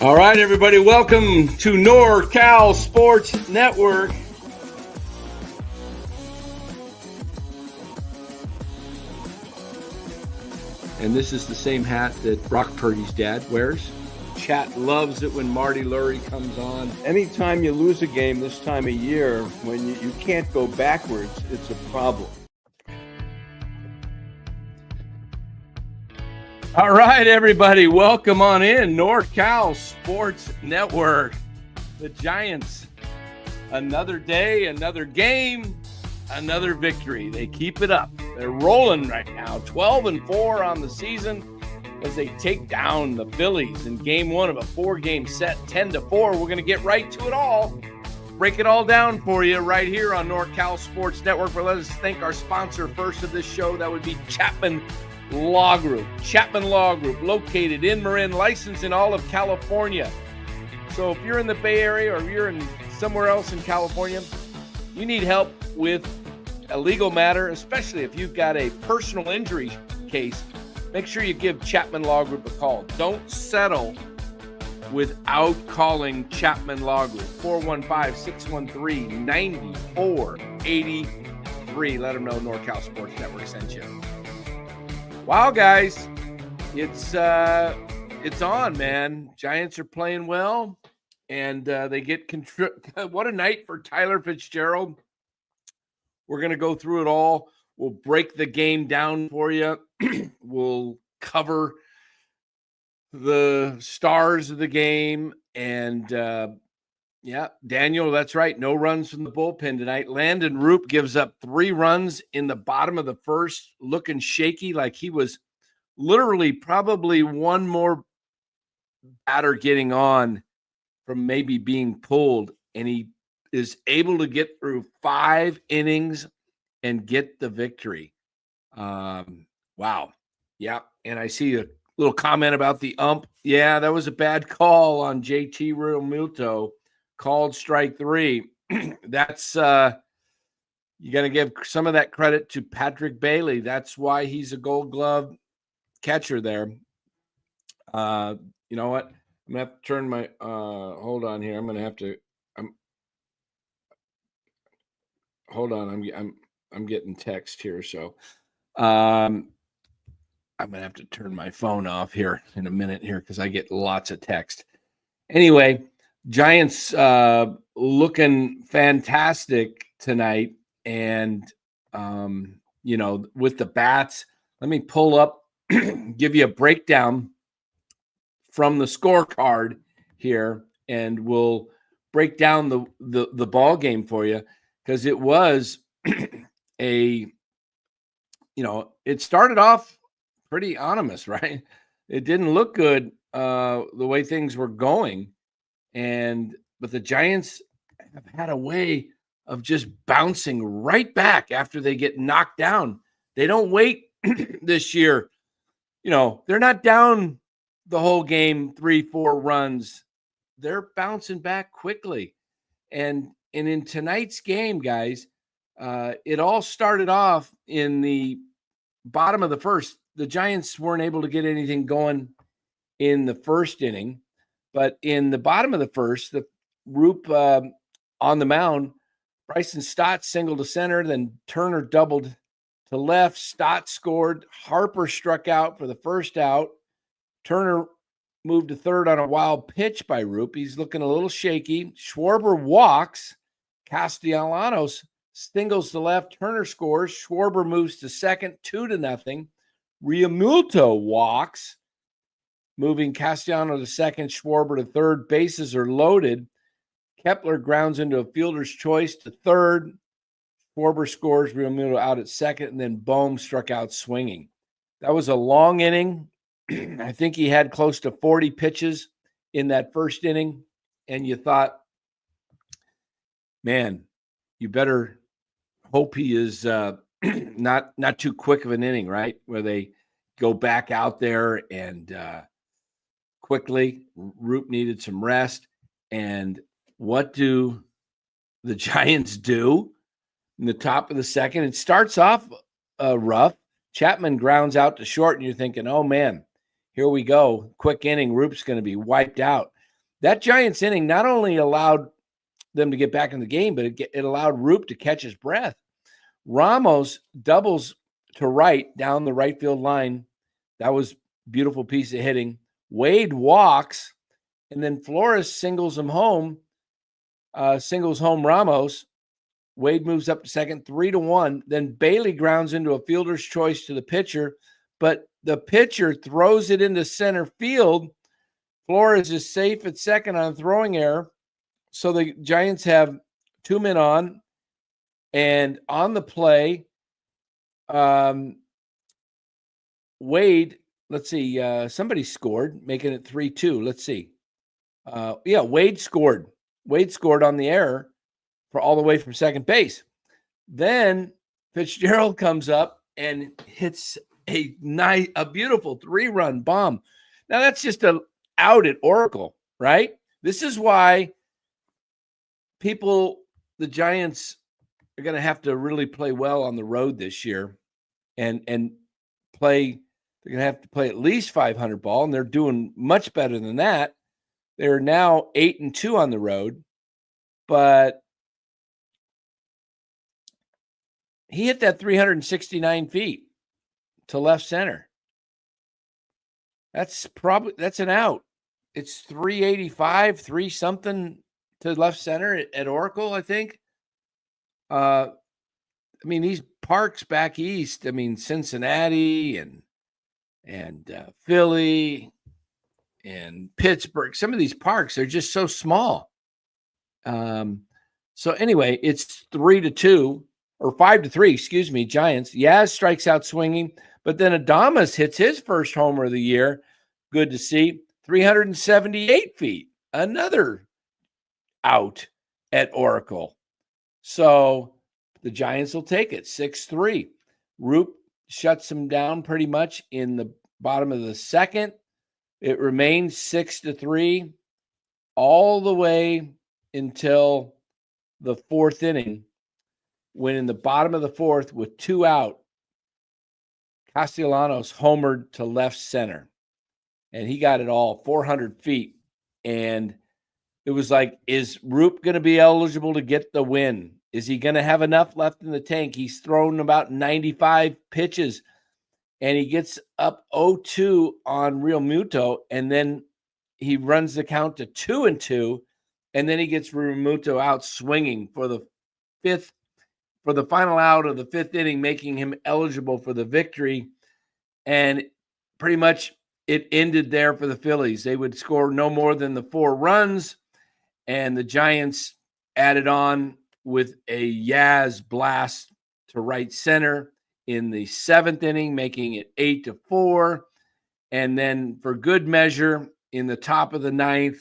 All right, everybody, welcome to NorCal Sports Network. And this is the same hat that Brock Purdy's dad wears. Chat loves it when Marty Lurie comes on. Anytime you lose a game this time of year, when you can't go backwards, it's a problem. All right, everybody, welcome on in. NorCal Sports Network. The Giants, another day, another game, another victory. They keep it up. They're rolling right now, 12-4 on the season as they take down the Phillies in game one of a four-game set, 10-4. We're going to get right to it all. Break it all down for you right here on NorCal Sports Network. But let us thank our sponsor first of this show. That would be Chapman Law Group. Chapman Law Group, located in Marin, licensed in all of California. So if you're in the Bay Area or if you're in somewhere else in California, you need help with a legal matter, especially if you've got a personal injury case, make sure you give Chapman Law Group a call. Don't settle without calling Chapman Law Group. 415-613-9483. Let them know NorCal Sports Network sent you. Wow, guys, it's on, man. Giants are playing well, and they get what a night for Tyler Fitzgerald. We're going to go through it all. We'll break the game down for you. We'll cover the stars of the game. And, Daniel, that's right. No runs from the bullpen tonight. Landon Roop gives up 3 runs in the bottom of the first, looking shaky, like he was literally probably one more batter getting on from maybe being pulled. And he is able to get through 5 innings and get the victory. Wow. Yeah. And I see a little comment about the ump. Yeah, that was a bad call on JT Realmuto. Called strike 3. That's you got to give some of that credit to Patrick Bailey. That's why he's a Gold Glove catcher there. You know what? I'm gonna have to turn my hold on here. Hold on. I'm getting text here, so I'm gonna have to turn my phone off here in a minute here because I get lots of text. Anyway, Giants looking fantastic tonight, and with the bats. Let me pull up, give you a breakdown from the scorecard here, and we'll break down the ball game for you, because it was it started off pretty ominous, right? It didn't look good the way things were going. But the Giants have had a way of just bouncing right back after they get knocked down. They don't wait this year. They're not down the whole game, 3-4 runs. They're bouncing back quickly. And in tonight's game, guys, it all started off in the bottom of the first. The Giants weren't able to get anything going in the first inning. But in the bottom of the first, the Roop on the mound, Bryson Stott singled to center, then Turner doubled to left. Stott scored. Harper struck out for the first out. Turner moved to third on a wild pitch by Roop. He's looking a little shaky. Schwarber walks. Castellanos singles to left. Turner scores. Schwarber moves to second, 2-0. Realmuto walks, moving Castellanos to second, Schwarber to third. Bases are loaded. Kepler grounds into a fielder's choice to third. Schwarber scores, Realmuto out at second, and then Bohm struck out swinging. That was a long inning. I think he had close to 40 pitches in that first inning, and you thought, man, you better hope he is not too quick of an inning, right? Where they go back out there and quickly. Roop needed some rest. And what do the Giants do in the top of the second? It starts off rough. Chapman grounds out to short, and you're thinking, oh, man, here we go. Quick inning. Roop's going to be wiped out. That Giants inning not only allowed them to get back in the game, but it allowed Roop to catch his breath. Ramos doubles to right down the right field line. That was a beautiful piece of hitting. Wade walks, and then Flores singles him home, singles home Ramos. Wade moves up to second, 3-1. Then Bailey grounds into a fielder's choice to the pitcher, but the pitcher throws it into center field. Flores is safe at second on throwing error. So the Giants have 2 men on, and on the play, Wade, let's see, somebody scored, making it 3-2. Let's see. Wade scored. Wade scored on the error for all the way from second base. Then Fitzgerald comes up and hits a beautiful 3-run bomb. Now that's just out at Oracle, right? This is why the Giants are going to have to really play well on the road this year, and play. They're going to have to play at least 500 ball, and they're doing much better than that. They're now 8-2 on the road, but he hit that 369 feet to left center. That's an out. It's 385, 3 something to left center at Oracle, I think. I mean, these parks back east, I mean, Cincinnati and Philly and Pittsburgh, some of these parks are just so small. So anyway, it's 3-2 or 5-3, excuse me, Giants. Yaz strikes out swinging, but then Adames hits his first homer of the year. Good to see. 378 feet, another out at Oracle. So the Giants will take it 6-3. Roop shuts them down pretty much in the bottom of the second. It remains 6-3 all the way until the 4th inning, when in the bottom of the 4th with 2 out, Castellanos homered to left center. And he got it all 400 feet. And it was like, is Roop going to be eligible to get the win? Is he going to have enough left in the tank? He's thrown about 95 pitches, and he gets up 0-2 on Real Muto, and then he runs the count to 2-2, and then he gets Real Muto out swinging for the final out of the 5th inning, making him eligible for the victory. And pretty much it ended there for the Phillies. They would score no more than the 4 runs, and the Giants added on with a Yaz blast to right center in the 7th inning, making it 8-4. And then for good measure, in the top of the 9th,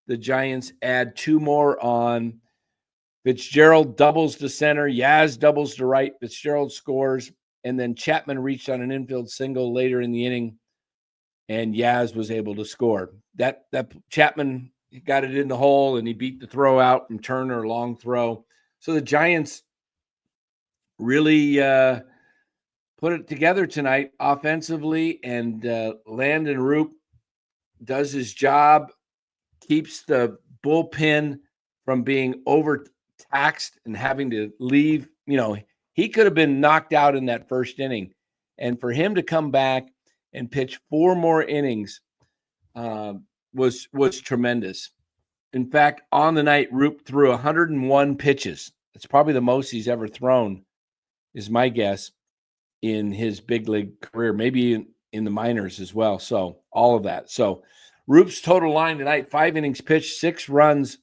the Giants add 2 more on. Fitzgerald doubles to center, Yaz doubles to right, Fitzgerald scores, and then Chapman reached on an infield single later in the inning, and Yaz was able to score. That Chapman got it in the hole, and he beat the throw out from Turner, long throw. So the Giants really put it together tonight offensively, and Landon Roop does his job, keeps the bullpen from being overtaxed and having to leave. You know, he could have been knocked out in that 1st inning, and for him to come back and pitch 4 more innings was tremendous. In fact, on the night, Roop threw 101 pitches. It's probably the most he's ever thrown, is my guess, in his big league career, maybe in the minors as well. So all of that. So Roop's total line tonight, 5 innings pitched, 6 runs,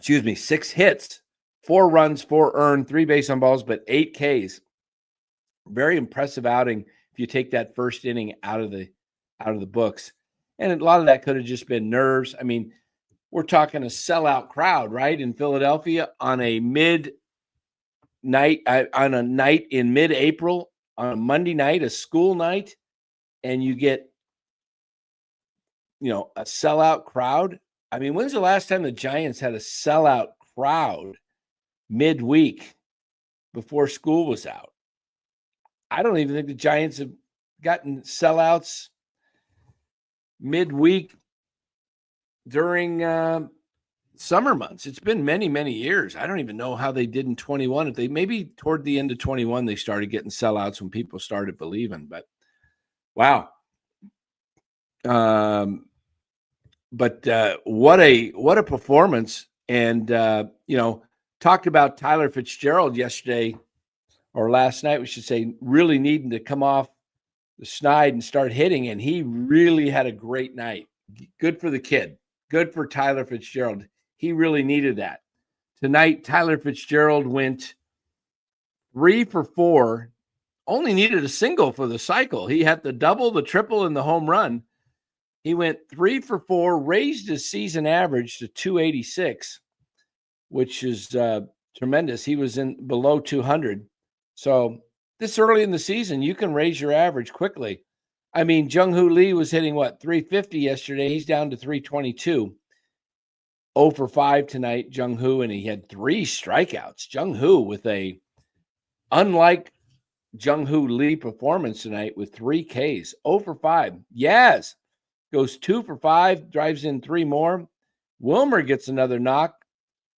6 hits, 4 runs, 4 earned, 3 base on balls, but 8 Ks. Very impressive outing if you take that 1st inning out of the books. And a lot of that could have just been nerves. I mean, we're talking a sellout crowd, right, in Philadelphia on a night in mid-April, on a Monday night, a school night, and you get, a sellout crowd. I mean, when's the last time the Giants had a sellout crowd midweek before school was out? I don't even think the Giants have gotten sellouts midweek during summer months. It's been many, many years. I don't even know how they did in 21. If they maybe toward the end of 21, they started getting sellouts when people started believing. But wow. But what a performance. And talked about Tyler Fitzgerald yesterday or last night, we should say, really needing to come off the schneid and start hitting. And he really had a great night. Good for the kid. Good for Tyler Fitzgerald. He really needed that. Tonight, Tyler Fitzgerald went 3 for 4, only needed a single for the cycle. He had the double, the triple, and the home run. He went 3 for 4, raised his season average to 286, which is tremendous. He was in below 200. So this early in the season, you can raise your average quickly. I mean, Jung-Hoo Lee was hitting, 350 yesterday. He's down to 322. 0 for 5 tonight, Jung-Hoo, and he had 3 strikeouts. Jung-Hoo with a, unlike Jung-Hoo Lee performance tonight with 3 Ks. 0 for 5. Yaz goes 2 for 5, drives in 3 more. Wilmer gets another knock,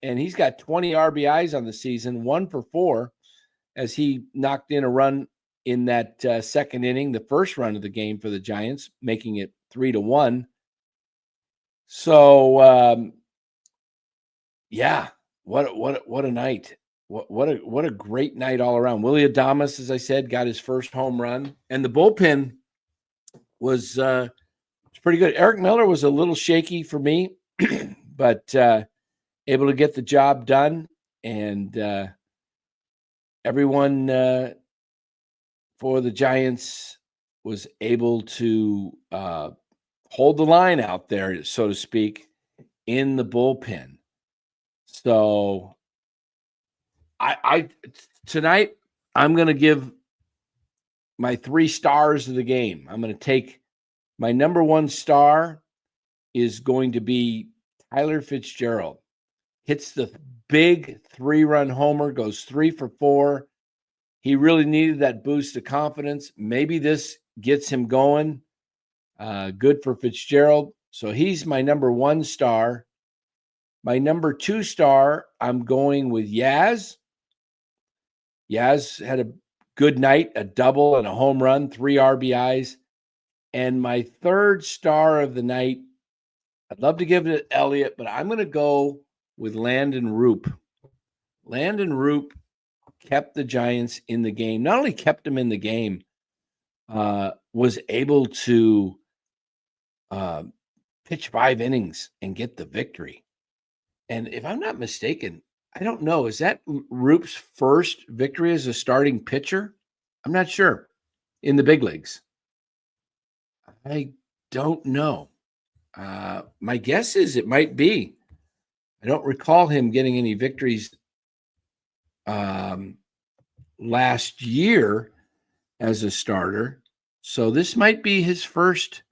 and he's got 20 RBIs on the season, 1 for 4, as he knocked in a run in that second inning, the first run of the game for the Giants, making it 3-1. So, yeah, what a night. What a great night all around. Willie Adames, as I said, got his first home run, and the bullpen was pretty good. Eric Miller was a little shaky for me, but able to get the job done, and everyone for the Giants was able to hold the line out there, so to speak, in the bullpen. So I tonight I'm going to give my 3 stars of the game. I'm going to take my number 1 star is going to be Tyler Fitzgerald. Hits the big 3-run homer, goes 3 for 4. He really needed that boost of confidence. Maybe this gets him going. Good for Fitzgerald. So he's my number 1 star. My number 2 star, I'm going with Yaz. Yaz had a good night, a double and a home run, 3 RBIs. And my 3rd star of the night, I'd love to give it to Elliott, but I'm going to go with Landon Roop. Landon Roop kept the Giants in the game. Not only kept them in the game, was able to pitch 5 innings and get the victory. And if I'm not mistaken, I don't know, is that Roop's first victory as a starting pitcher? I'm not sure. In the big leagues. I don't know. My guess is it might be. I don't recall him getting any victories last year as a starter. So this might be his first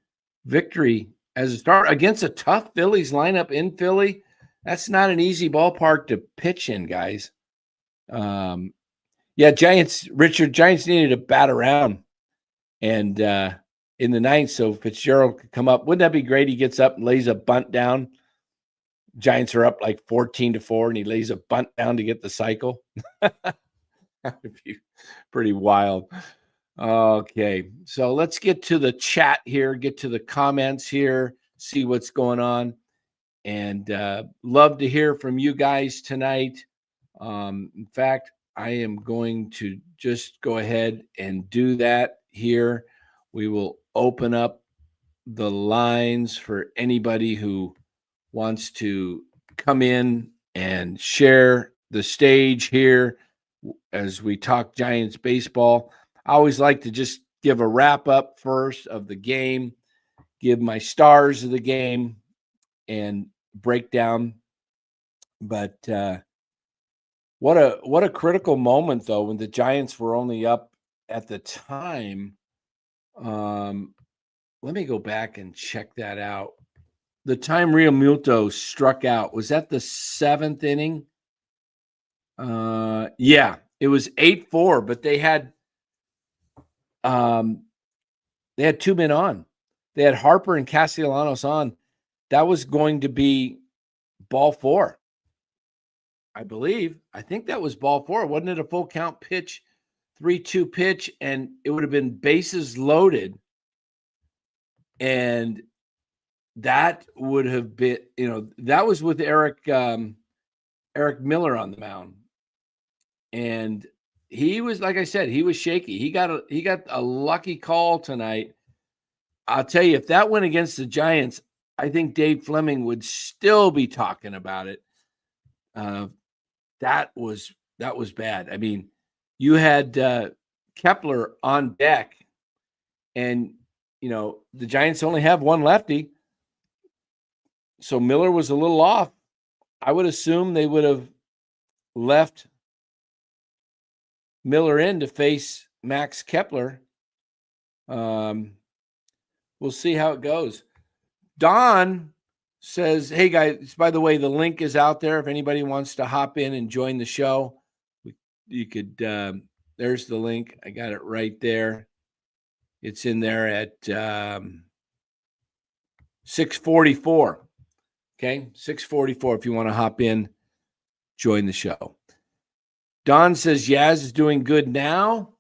victory as a starter against a tough Phillies lineup in Philly. That's not an easy ballpark to pitch in, guys. Giants needed to bat around and in the 9th, so Fitzgerald could come up. Wouldn't that be great? He gets up and lays a bunt down. Giants are up like 14-4, and he lays a bunt down to get the cycle. That would be pretty wild. Okay, so let's get to the chat here, get to the comments here, see what's going on. And love to hear from you guys tonight. In fact, I am going to just go ahead and do that here. We will open up the lines for anybody who wants to come in and share the stage here as we talk Giants baseball. I always like to just give a wrap up first of the game, give my stars of the game, and break down. But what a critical moment, though, when the Giants were only up at the time. Let me go back and check that out. The time Real Muto struck out, was that the 7th inning? Yeah, it was 8-4, but they had 2 men on. They had Harper and Castellanos on. that was going to be ball 4. I believe. I think that was ball 4. Wasn't it a full count pitch, 3-2 pitch, and it would have been bases loaded. And that would have been, that was with Eric Miller on the mound. And he was, like I said, he was shaky. He got a lucky call tonight. I'll tell you, if that went against the Giants, I think Dave Fleming would still be talking about it. That was bad. I mean, you had Kepler on deck, and the Giants only have one lefty, so Miller was a little off. I would assume they would have left Miller in to face Max Kepler. We'll see how it goes. Don says, hey, guys, by the way, the link is out there. If anybody wants to hop in and join the show, you could, there's the link. I got it right there. It's in there at 6:44. Okay, 6:44 if you want to hop in, join the show. Don says Yaz is doing good now,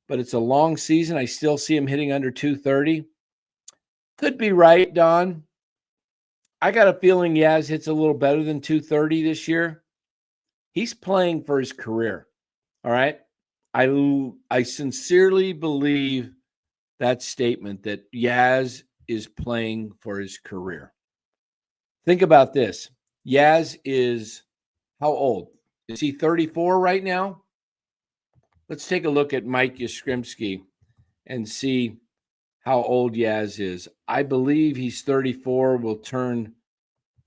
but it's a long season. I still see him hitting under 230. Could be right, Don. I got a feeling Yaz hits a little better than 230 this year. He's playing for his career. All right. I sincerely believe that statement that Yaz is playing for his career. Think about this. Yaz is how old? Is he 34 right now? Let's take a look at Mike Yastrzemski and see how old Yaz is. I believe he's 34, will turn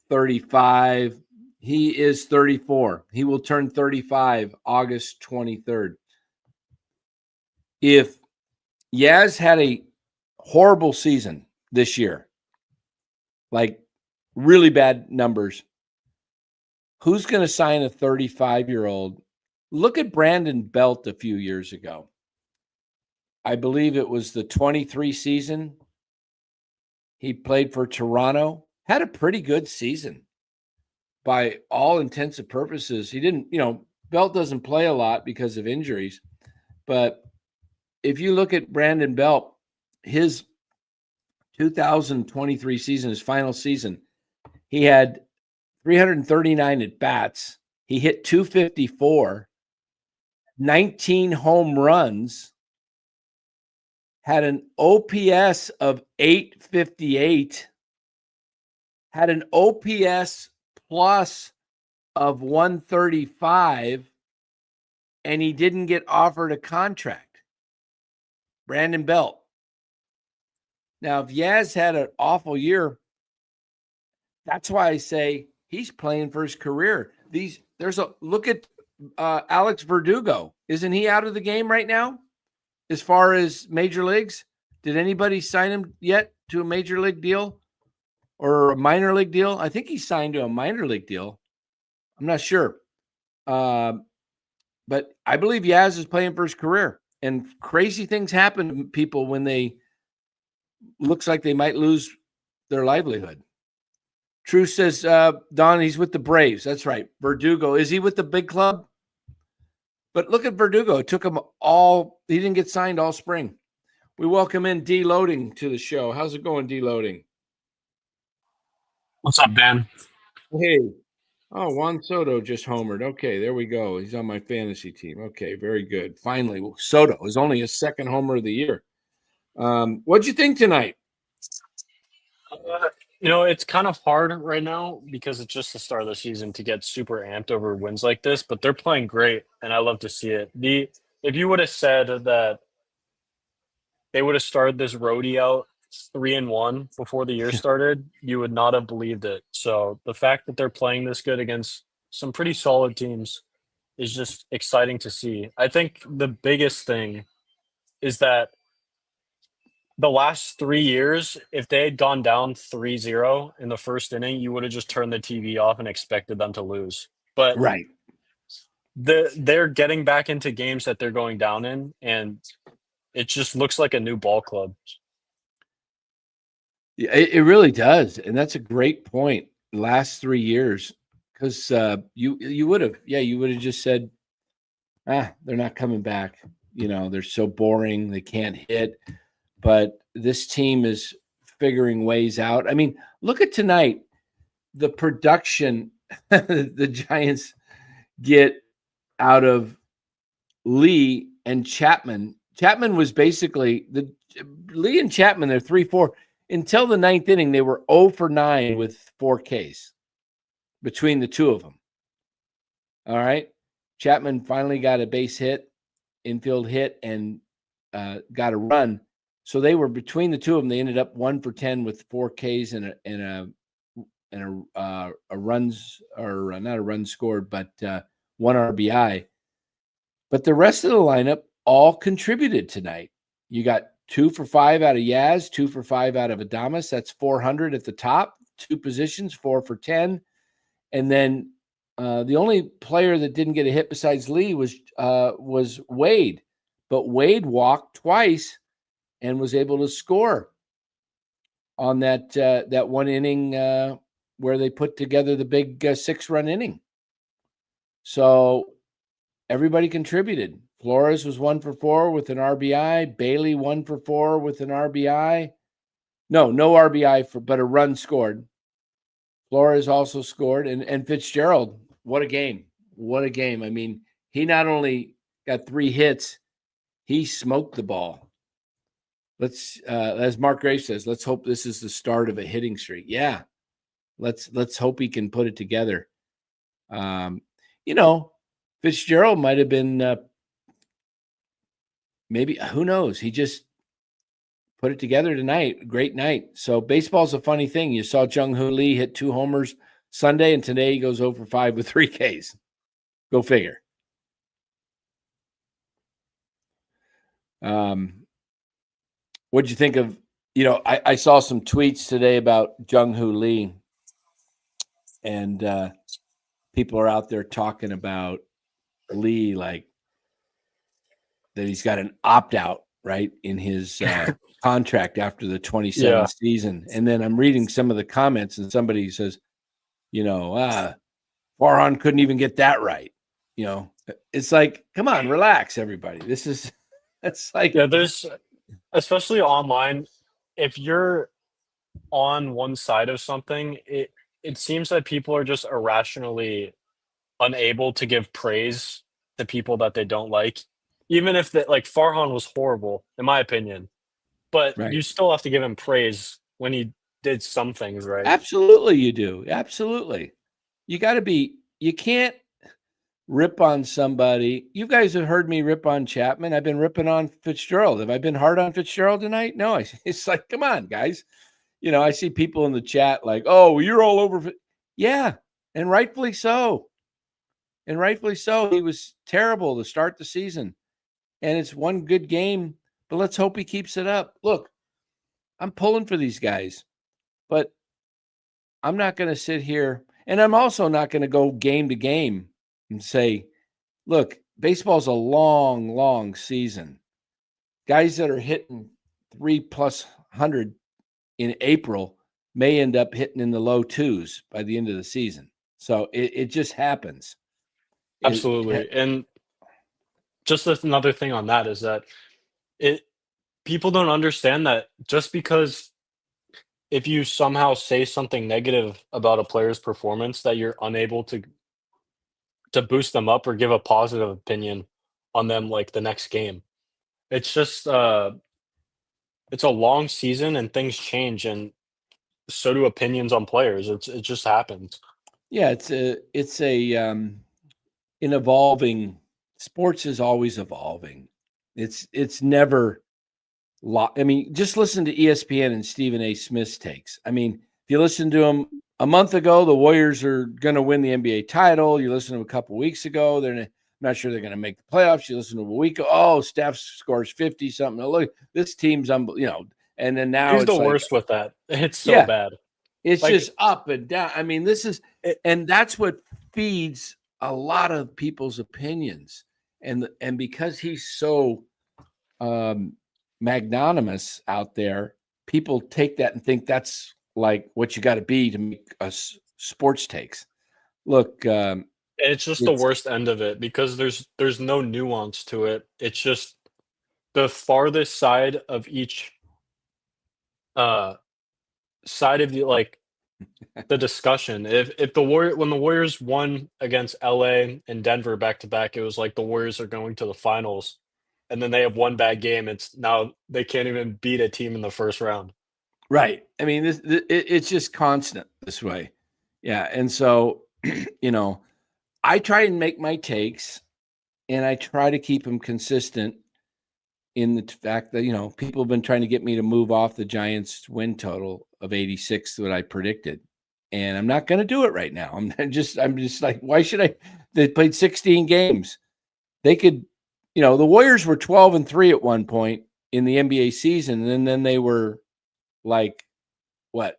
35. He is 34. He will turn 35 August 23rd. If Yaz had a horrible season this year, like really bad numbers, who's going to sign a 35-year-old? Look at Brandon Belt a few years ago. I believe it was the 23 season. He played for Toronto, had a pretty good season by all intents and purposes. He didn't, Belt doesn't play a lot because of injuries. But if you look at Brandon Belt, his 2023 season, his final season, he had 339 at bats. He hit 254, 19 home runs, had an OPS of 858, had an OPS plus of 135, and he didn't get offered a contract. Brandon Belt. Now, if Yaz had an awful year, that's why I say he's playing for his career. Look at Alex Verdugo. Isn't he out of the game right now? As far as major leagues, did anybody sign him yet to a major league deal or a minor league deal? I think he signed to a minor league deal. I'm not sure. But I believe Yaz is playing for his career, and crazy things happen to people when they looks like they might lose their livelihood. True says, Don, he's with the Braves. That's right. Verdugo. Is he with the big club? But look at Verdugo. It took him he didn't get signed all spring. We welcome in Deloading to the show. How's it going, Deloading? What's up, Dan? Hey. Oh, Juan Soto just homered. Okay, there we go. He's on my fantasy team. Okay, very good. Finally, Soto is only his second homer of the year. What'd you think tonight? It's kind of hard right now because it's just the start of the season to get super amped over wins like this, but they're playing great, and I love to see it. If you would have said that they would have started this roadie out 3-1 before the year started, you would not have believed it. So the fact that they're playing this good against some pretty solid teams is just exciting to see. I think the biggest thing is that the last 3 years, if they had gone down 3-0 in the first inning, you would have just turned the TV off and expected them to lose. But right, they're getting back into games that they're going down in, and it just looks like a new ball club. Yeah, it really does, and that's a great point. Last 3 years, because you would have, you would have just said, they're not coming back. They're so boring, they can't hit. But this team is figuring ways out. I mean, look at tonight, the production the Giants get out of Lee and Chapman. Chapman was basically Lee and Chapman, they're 3-4. Until the ninth inning, they were 0 for 9 with 4 Ks between the two of them. All right. Chapman finally got a base hit, infield hit, and got a run. So they were between the two of them. They ended up 1 for 10 with 4 Ks and a runs, or not a run scored, but 1 RBI. But the rest of the lineup all contributed tonight. You got 2 for 5 out of Yaz, 2 for 5 out of Adames. That's 400 at the top. 2 positions, 4 for 10. And then the only player that didn't get a hit besides Lee was Wade. But Wade walked twice and was able to score on that one inning where they put together the big 6-run inning. So everybody contributed. Flores was 1 for 4 with an RBI. Bailey 1 for 4 with an RBI. No RBI but a run scored. Flores also scored, and Fitzgerald. What a game! What a game! I mean, he not only got 3 hits, he smoked the ball. Let's, as Mark Graves says, let's hope this is the start of a hitting streak. Yeah, let's hope he can put it together. Fitzgerald might have been maybe, who knows? He just put it together tonight. Great night. So baseball's a funny thing. You saw Jung-Hoo Lee hit 2 homers Sunday, and today he goes 0 for 5 with 3 Ks. Go figure. What'd you think of, I saw some tweets today about Jung-Hoo Lee, and people are out there talking about Lee, like that he's got an opt-out, right, in his contract after the 27 season. And then I'm reading some of the comments, and somebody says, Farhan couldn't even get that right. It's like, come on, relax, everybody. It's like, there's, especially online, if you're on one side of something, it seems that people are just irrationally unable to give praise to people that they don't like, even if like Farhan was horrible, in my opinion, but right. You still have to give him praise when he did some things right. Absolutely, you do. Absolutely. You can't rip on somebody. You guys have heard me rip on Chapman. I've been ripping on Fitzgerald. Have I been hard on Fitzgerald tonight? No, it's like, come on, guys. I see people in the chat like, oh, you're all over. Yeah, and rightfully so. And rightfully so. He was terrible to start the season. And it's one good game, but let's hope he keeps it up. Look, I'm pulling for these guys, but I'm not going to sit here, and I'm also not going to go game to game and say, look, baseball's a long, long season. Guys that are hitting 3+100 in April may end up hitting in the low 2s by the end of the season. So it just happens. Absolutely. And just another thing on that is that people don't understand that just because if you somehow say something negative about a player's performance, that you're unable to boost them up or give a positive opinion on them like the next game. It's just it's a long season and things change, and so do opinions on players. It just happens. Yeah, it's an evolving. Sports is always evolving. It's never. I mean, just listen to ESPN and Stephen A. Smith's takes. I mean, if you listen to him a month ago, the Warriors are going to win the NBA title. You listen to him a couple weeks ago, they're not sure they're going to make the playoffs. You listen to him a week ago, oh, Steph scores 50 something. Oh, look, this team's and then now He's it's the like, worst with that. It's so bad. It's like, just up and down. I mean, and that's what feeds a lot of people's opinions. And because he's so magnanimous out there, people take that and think that's like what you got to be to make us sports takes. Look, It's just the worst end of it because there's no nuance to it. It's just the farthest side of each uh side of the discussion. If when the Warriors won against LA and Denver back to back, it was like the Warriors are going to the finals, and then they have one bad game. It's now they can't even beat a team in the first round. right. I mean, it's just constant this way. Yeah. And so, I try and make my takes and I try to keep them consistent in the fact that, people have been trying to get me to move off the Giants win total of 86 that I predicted. And I'm not going to do it right now. I'm just like, why should I? They played 16 games. They could, the Warriors were 12-3 at one point in the NBA season. And then they were like, what,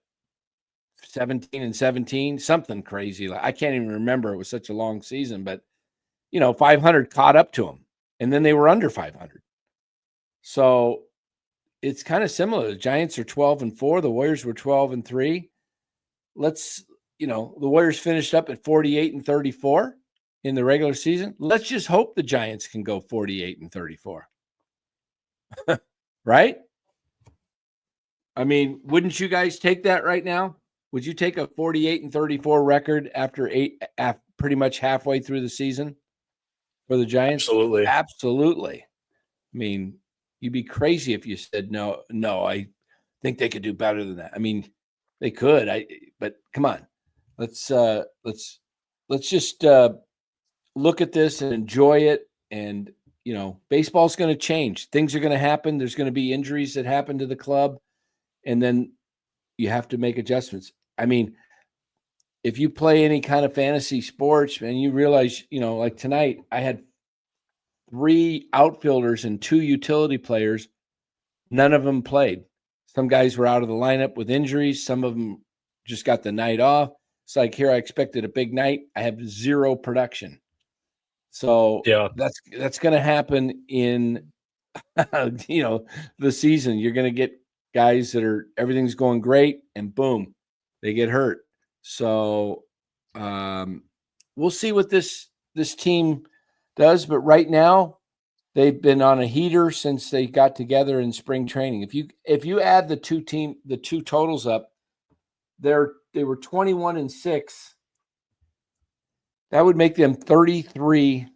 17-17, something crazy. Like, I can't even remember. It was such a long season, but 500 caught up to them, and then they were under 500. So it's kind of similar. The Giants are 12-4. The Warriors were 12-3. The Warriors finished up at 48-34 in the regular season. Let's just hope the Giants can go 48-34. Right? I mean, wouldn't you guys take that right now? Would you take a 48-34 record after pretty much halfway through the season for the Giants? Absolutely. Absolutely. I mean, you'd be crazy if you said no, I think they could do better than that. I mean, they could. But come on. Let's just look at this and enjoy it. And, baseball's going to change. Things are going to happen. There's going to be injuries that happen to the club. And then you have to make adjustments. I mean, if you play any kind of fantasy sports and you realize, like tonight, I had 3 outfielders and 2 utility players. None of them played. Some guys were out of the lineup with injuries. Some of them just got the night off. It's like, here I expected a big night. I have 0 production. So Yeah, that's going to happen in, the season. You're going to get guys that everything's going great and boom, they get hurt. So we'll see what this team does. But right now, they've been on a heater since they got together in spring training. If you add the two totals up, they were 21-6. That would make them 33-10.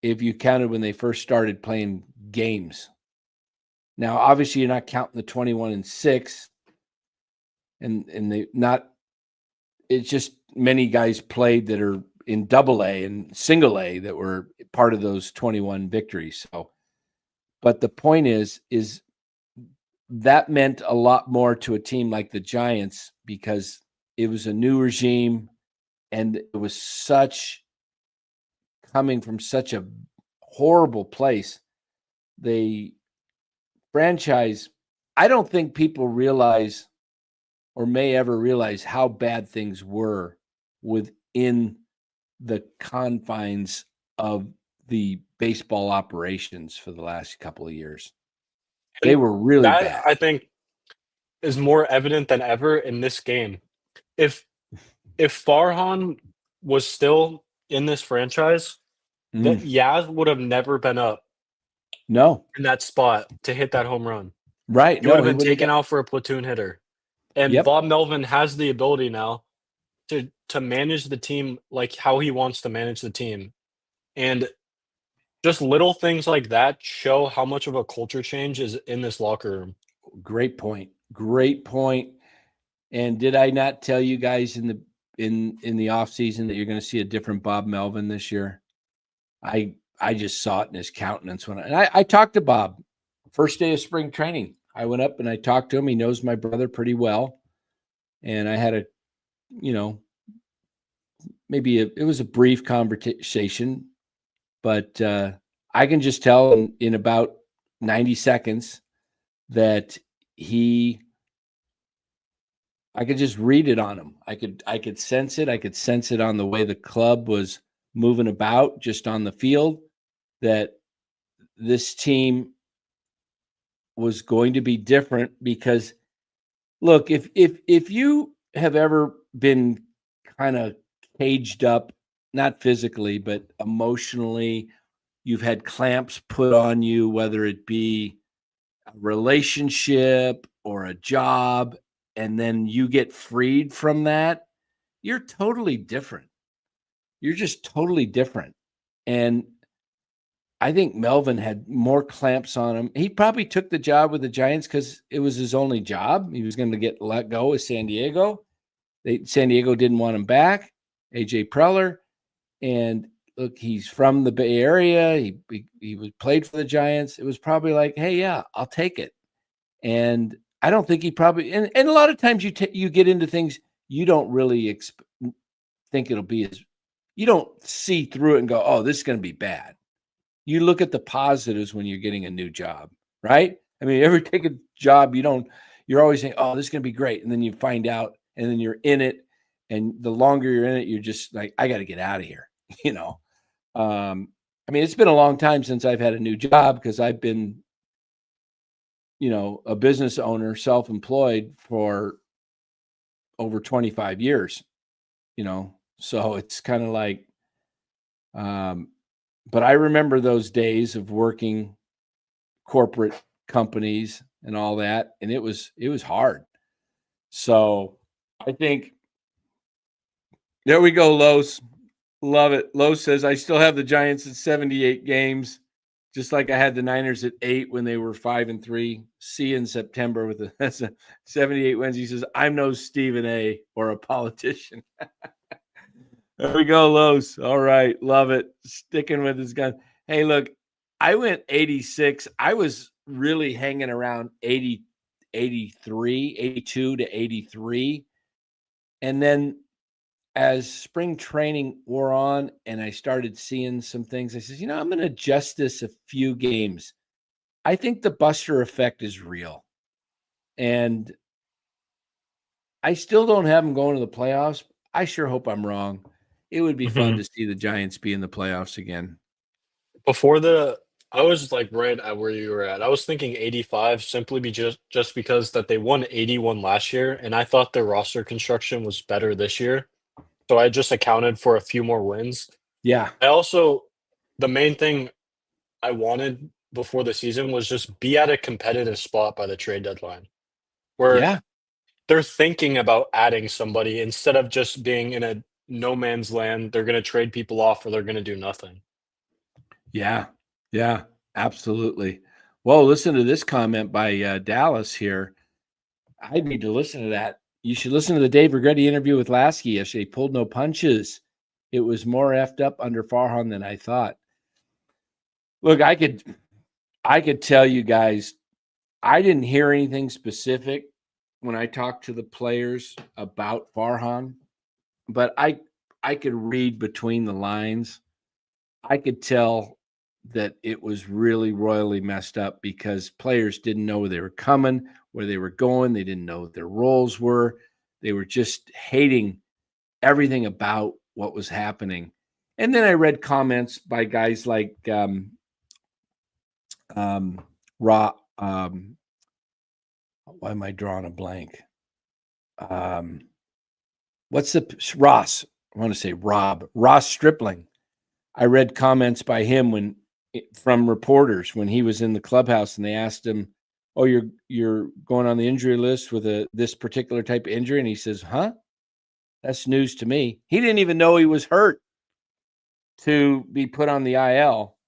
If you counted when they first started playing games. Now, obviously, you're not counting the 21-6, and they not. It's just many guys played that are in AA and single A that were part of those 21 victories. So, but the point is that meant a lot more to a team like the Giants because it was a new regime and it was coming from such a horrible place. The franchise, I don't think people realize or may ever realize how bad things were within the confines of the baseball operations for the last couple of years. They were really that bad. I think is more evident than ever in this game. If Farhan was still in this franchise, that Yaz would have never been up No. in that spot to hit that home run. Right. He would have been taken out for a platoon hitter. And Yep. Bob Melvin has the ability now to manage the team like how he wants to manage the team. And just little things like that show how much of a culture change is in this locker room. Great point. Great point. And did I not tell you guys in the off season that you're going to see a different Bob Melvin this year? I just saw it in his countenance I talked to Bob first day of spring training. I went up and I talked to him. He knows my brother pretty well. And I had it was a brief conversation, but I can just tell in about 90 seconds that I could just read it on him. I could sense it. I could sense it on the way the club was moving about just on the field, that this team was going to be different because look, if you have ever been kind of caged up, not physically, but emotionally, you've had clamps put on you, whether it be a relationship or a job, and then you get freed from that, you're totally different. You're just totally different. And I think Melvin had more clamps on him. He probably took the job with the Giants because it was his only job. He was going to get let go with San Diego. San Diego didn't want him back, AJ Preller. And look, he's from the Bay Area. He was played for the Giants. It was probably like, hey, yeah, I'll take it. And I don't think he probably and a lot of times you get into things you don't really think it'll be as you don't see through it and go, oh, this is going to be bad. You look at the positives when you're getting a new job, right? I mean, you ever take a job you're always saying, oh, this is going to be great. And then you find out and then you're in it. And the longer you're in it, you're just like, I got to get out of here, I mean, it's been a long time since I've had a new job because I've been, a business owner, self-employed for over 25 years, so it's kind of like, but I remember those days of working corporate companies and all that, and it was hard. So I think there we go, Los. Love it. Los says, I still have the Giants at 78 games, just like I had the Niners at 8 when they were 5-3. See you in September with that's a 78 wins. He says, I'm no Stephen A. or a politician. There we go, Los. All right. Love it. Sticking with his gun. Hey, look, I went 86. I was really hanging around 80, 83, 82 to 83. And then as spring training wore on and I started seeing some things, I said, I'm going to adjust this a few games. I think the Buster effect is real. And I still don't have them going to the playoffs. I sure hope I'm wrong. It would be fun to see the Giants be in the playoffs again. I was like right at where you were at. I was thinking 85 simply just because that they won 81 last year, and I thought their roster construction was better this year. So I just accounted for a few more wins. Yeah. The main thing I wanted before the season was just be at a competitive spot by the trade deadline where they're thinking about adding somebody instead of just being in a no man's land. They're going to trade people off or they're going to do nothing. Yeah. Yeah, absolutely. Well, listen to this comment by Dallas here. I need to listen to that. You should listen to the Dave Regretti interview with Lasky yesterday. Pulled no punches. It was more effed up under Farhan than I thought. Look, I could tell you guys, I didn't hear anything specific when I talked to the players about Farhan, but I could read between the lines. I could tell that it was really royally messed up because players didn't know where they were coming, where they were going. They didn't know what their roles were. They were just hating everything about what was happening. And then I read comments by guys like why am I drawing a blank? What's the Ross? I want to say Ross Stripling. I read comments by him from reporters when he was in the clubhouse and they asked him, "Oh, you're going on the injury list with this particular type of injury," and he says, "Huh? That's news to me." He didn't even know he was hurt to be put on the IL,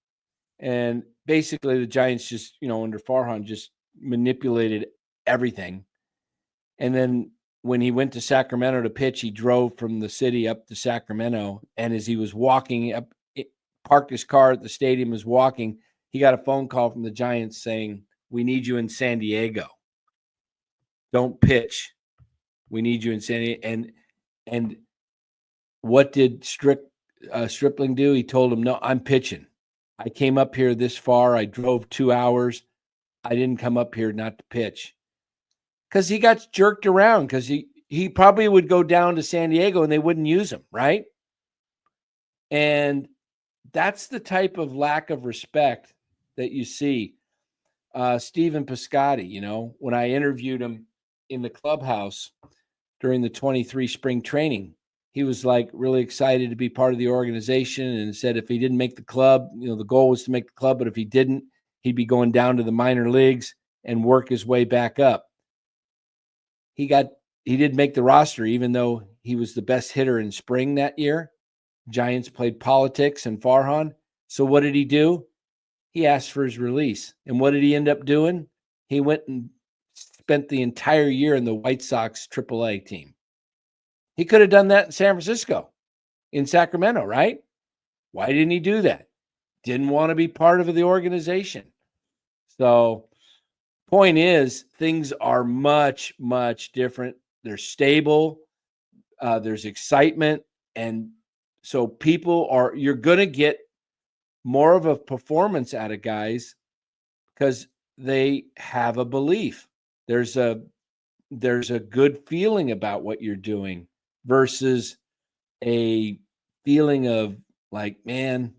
and basically the Giants just, under Farhan, just manipulated everything. And then when he went to Sacramento to pitch, he drove from the city up to Sacramento, and as he was walking up, parked his car at the stadium, was walking, he got a phone call from the Giants saying, "We need you in San Diego. Don't pitch. We need you in San Diego." And what did Stripling do? He told him, "No, I'm pitching. I came up here this far. I drove 2 hours. I didn't come up here not to pitch." Because he got jerked around because he probably would go down to San Diego and they wouldn't use him, right? And that's the type of lack of respect that you see. Stephen Piscotty, you know, when I interviewed him in the clubhouse during the 23 spring training, he was like really excited to be part of the organization and said if he didn't make the club, you know, the goal was to make the club, but if he didn't, he'd be going down to the minor leagues and work his way back up. He did make the roster, even though he was the best hitter in spring that year. Giants played politics and Farhan. So what did he do? He asked for his release. And what did he end up doing? He went and spent the entire year in the White Sox AAA team. He could have done that in San Francisco, in Sacramento, right? Why didn't he do that? Didn't want to be part of the organization. So, point is, things are much, much different. They're stable. There's excitement. And so you're going to get more of a performance out of guys because they have a belief. There's a good feeling about what you're doing versus a feeling of like, man,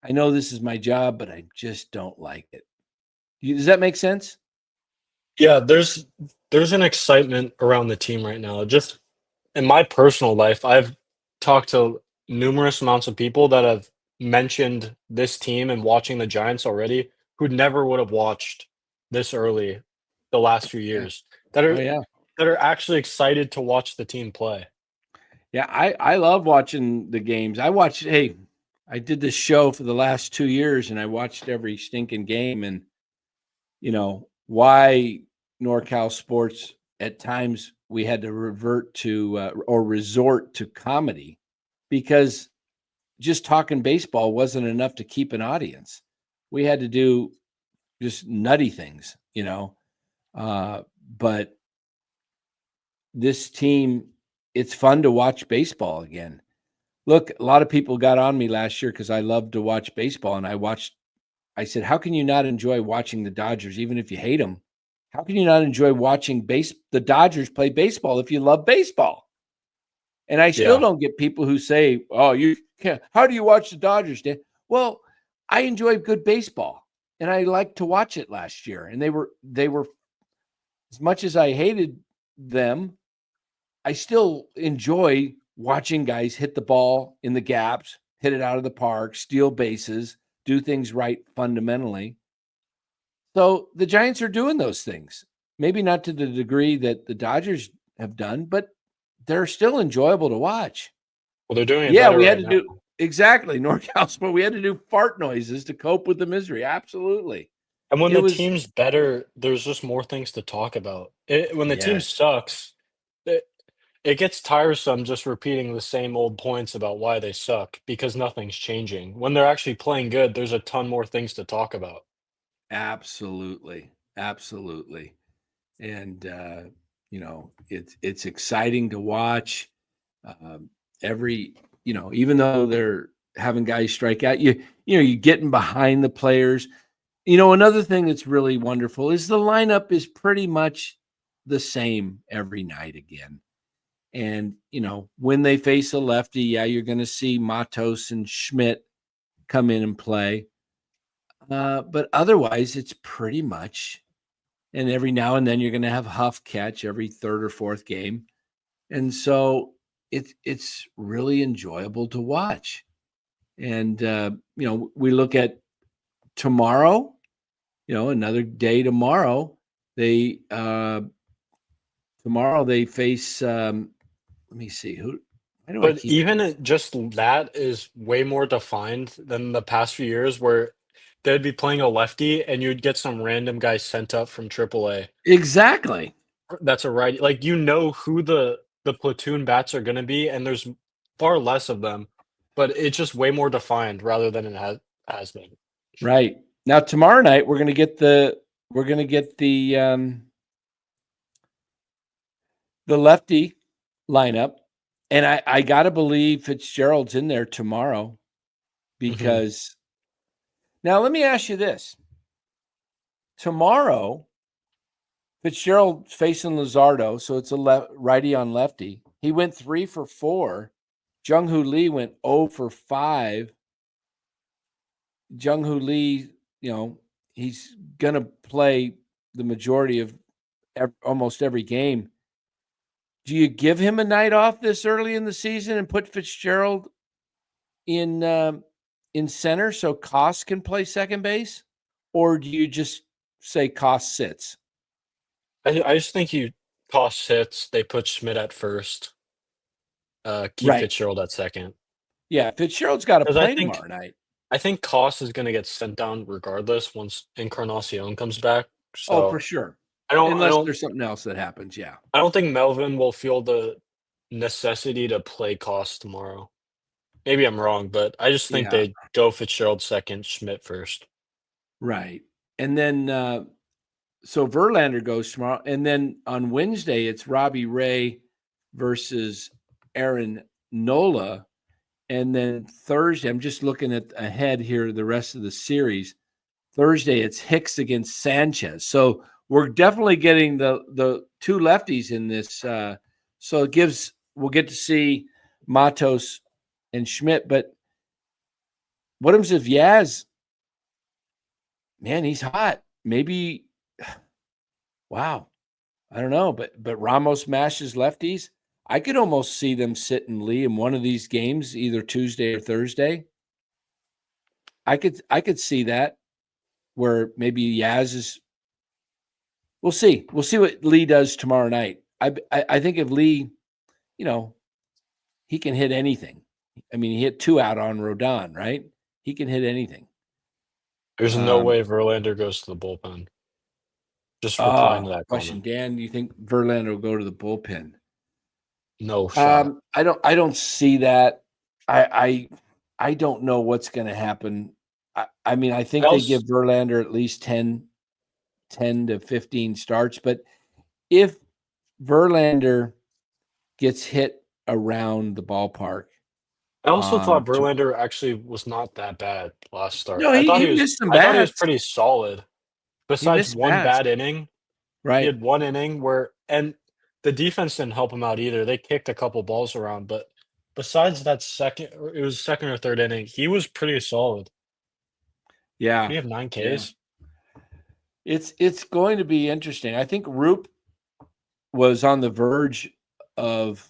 I know this is my job, but I just don't like it. Does that make sense? Yeah, there's an excitement around the team right now. Just in my personal life, I've talked to numerous amounts of people that have mentioned this team and watching the Giants already who never would have watched this early the last few Yeah. years that Oh, are yeah. that are actually excited to watch the team play. Yeah, I love watching the games. I did this show for the last 2 years and I watched every stinking game and you know, why NorCal sports at times we had to revert to or resort to comedy because just talking baseball wasn't enough to keep an audience. We had to do just nutty things, you know. But this team, it's fun to watch baseball again. Look, a lot of people got on me last year because I loved to watch baseball, and I said, how can you not enjoy watching the Dodgers, even if you hate them? How can you not enjoy watching the Dodgers play baseball if you love baseball? And I still Yeah. don't get people who say, "Oh, you can't. How do you watch the Dodgers, Dan?" Well, I enjoy good baseball, and I liked to watch it last year. And they were as much as I hated them, I still enjoy watching guys hit the ball in the gaps, hit it out of the park, steal bases, do things right fundamentally. So the Giants are doing those things. Maybe not to the degree that the Dodgers have done, but they're still enjoyable to watch. Well, they're doing it Yeah, better we had right to now. do exactly NorCal, but we had to do fart noises to cope with the misery. Absolutely. And when It the was team's better, there's just more things to talk about. When the team yes, sucks, it, it gets tiresome just repeating the same old points about why they suck because nothing's changing. When they're actually playing good, there's a ton more things to talk about. absolutely. Absolutely. And you know, it's exciting to watch. Um, every, you know, even though they're having guys strike out, you're getting behind the players. You know, another thing that's really wonderful is the lineup is pretty much the same every night again. And, you know, when they face a lefty, yeah, you're going to see Matos and Schmidt come in and play. But otherwise, it's pretty much, and every now and then you're going to have Huff catch every third or fourth game. And so it's really enjoyable to watch. And, you know, we look at tomorrow, you know, another day tomorrow. They tomorrow they face let me see who why do I But keep even just that is way more defined than the past few years where they'd be playing a lefty and you'd get some random guy sent up from AAA. exactly That's a righty. Like you know who the platoon bats are going to be, and there's far less of them, but it's just way more defined rather than it has been. right. Now tomorrow night we're gonna get the lefty lineup. And I gotta believe Fitzgerald's in there tomorrow Hmm. because now let me ask you this. Tomorrow, Fitzgerald's facing Luzardo, so it's a righty on lefty. He went 3 for 4. Jung Hoo Lee went 0 for 5. Jung Hoo Lee, you know, he's going to play the majority of almost every game. Do you give him a night off this early in the season and put Fitzgerald in center so Koss can play second base? Or do you just say Koss sits? I just think you toss hits. They put Schmidt at first. Keep Right. Fitzgerald at second. Yeah, Fitzgerald's got to 'Cause play tomorrow night. I think Koss is gonna get sent down regardless once Encarnacion comes back. Oh, for So sure. I don't I Unless don't there's something else that happens, yeah. I don't think Melvin will feel the necessity to play Koss tomorrow. Maybe I'm wrong, but I just think Yeah, they go Fitzgerald second, Schmidt first. right. And then so Verlander goes tomorrow, and then on Wednesday it's Robbie Ray versus Aaron Nola, and then Thursday I'm just looking at ahead here the rest of the series. Thursday it's Hicks against Sanchez. So we're definitely getting the two lefties in this. So we'll get to see Matos and Schmidt, but what happens if Yaz? Man, he's hot. Maybe. Wow. I don't know, but Ramos mashes lefties. I could almost see them sitting Lee in one of these games, either Tuesday or Thursday. I could see that where maybe Yaz is. We'll see. We'll see what Lee does tomorrow night. I think if Lee, he can hit anything. I mean, he hit 2 out on Rodon, right? He can hit anything. There's no way Verlander goes to the bullpen. Just replying to that question, comment. Dan. Do you think Verlander will go to the bullpen? No shot. I don't see that. I don't know what's going to happen. I mean, I think they give Verlander at least 10 to 15 starts, but if Verlander gets hit around the ballpark. I also thought Verlander actually was not that bad last start. No, I thought he he was missed some I thought he was bats. pretty solid. Besides missed one bats. bad inning. Right. He had one inning and the defense didn't help him out either. They kicked a couple balls around, but besides that second or third inning, he was pretty solid. Yeah. We have 9 Ks. Yeah. It's going to be interesting. I think Roop was on the verge of,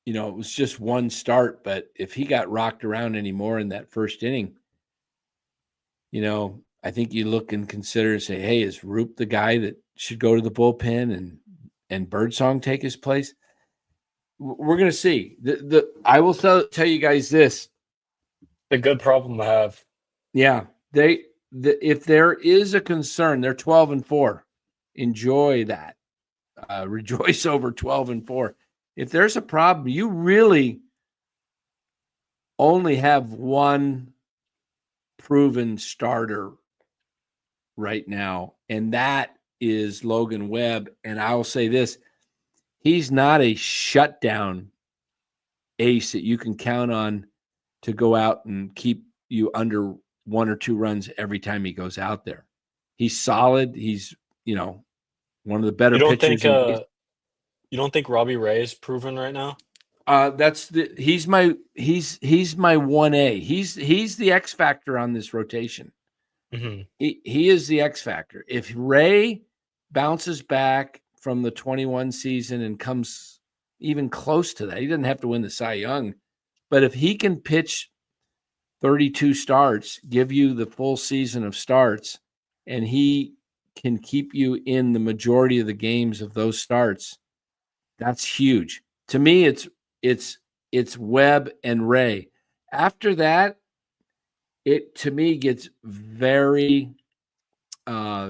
it was just one start, but if he got rocked around anymore in that first inning, I think you look and consider and say, hey, is Roop the guy that should go to the bullpen and Birdsong take his place? We're going to see. I will tell you guys this. A good problem to have. Yeah. If there is a concern, they're 12-4. Enjoy that. Rejoice over 12-4. If there's a problem, you really only have one proven starter right now, and that is Logan Webb. And I will say this, he's not a shutdown ace that you can count on to go out and keep you under 1 or 2 runs every time he goes out there. He's solid. He's, one of the better pitchers. You don't think Robbie Ray is proven right now? He's my 1A. He's the X factor on this rotation. Mm-hmm. He is the X factor. If Ray bounces back from the 21 season and comes even close to that, he doesn't have to win the Cy Young, but if he can pitch 32 starts, give you the full season of starts, and he can keep you in the majority of the games of those starts, that's huge. To me, it's Webb and Ray. After that, it to me gets very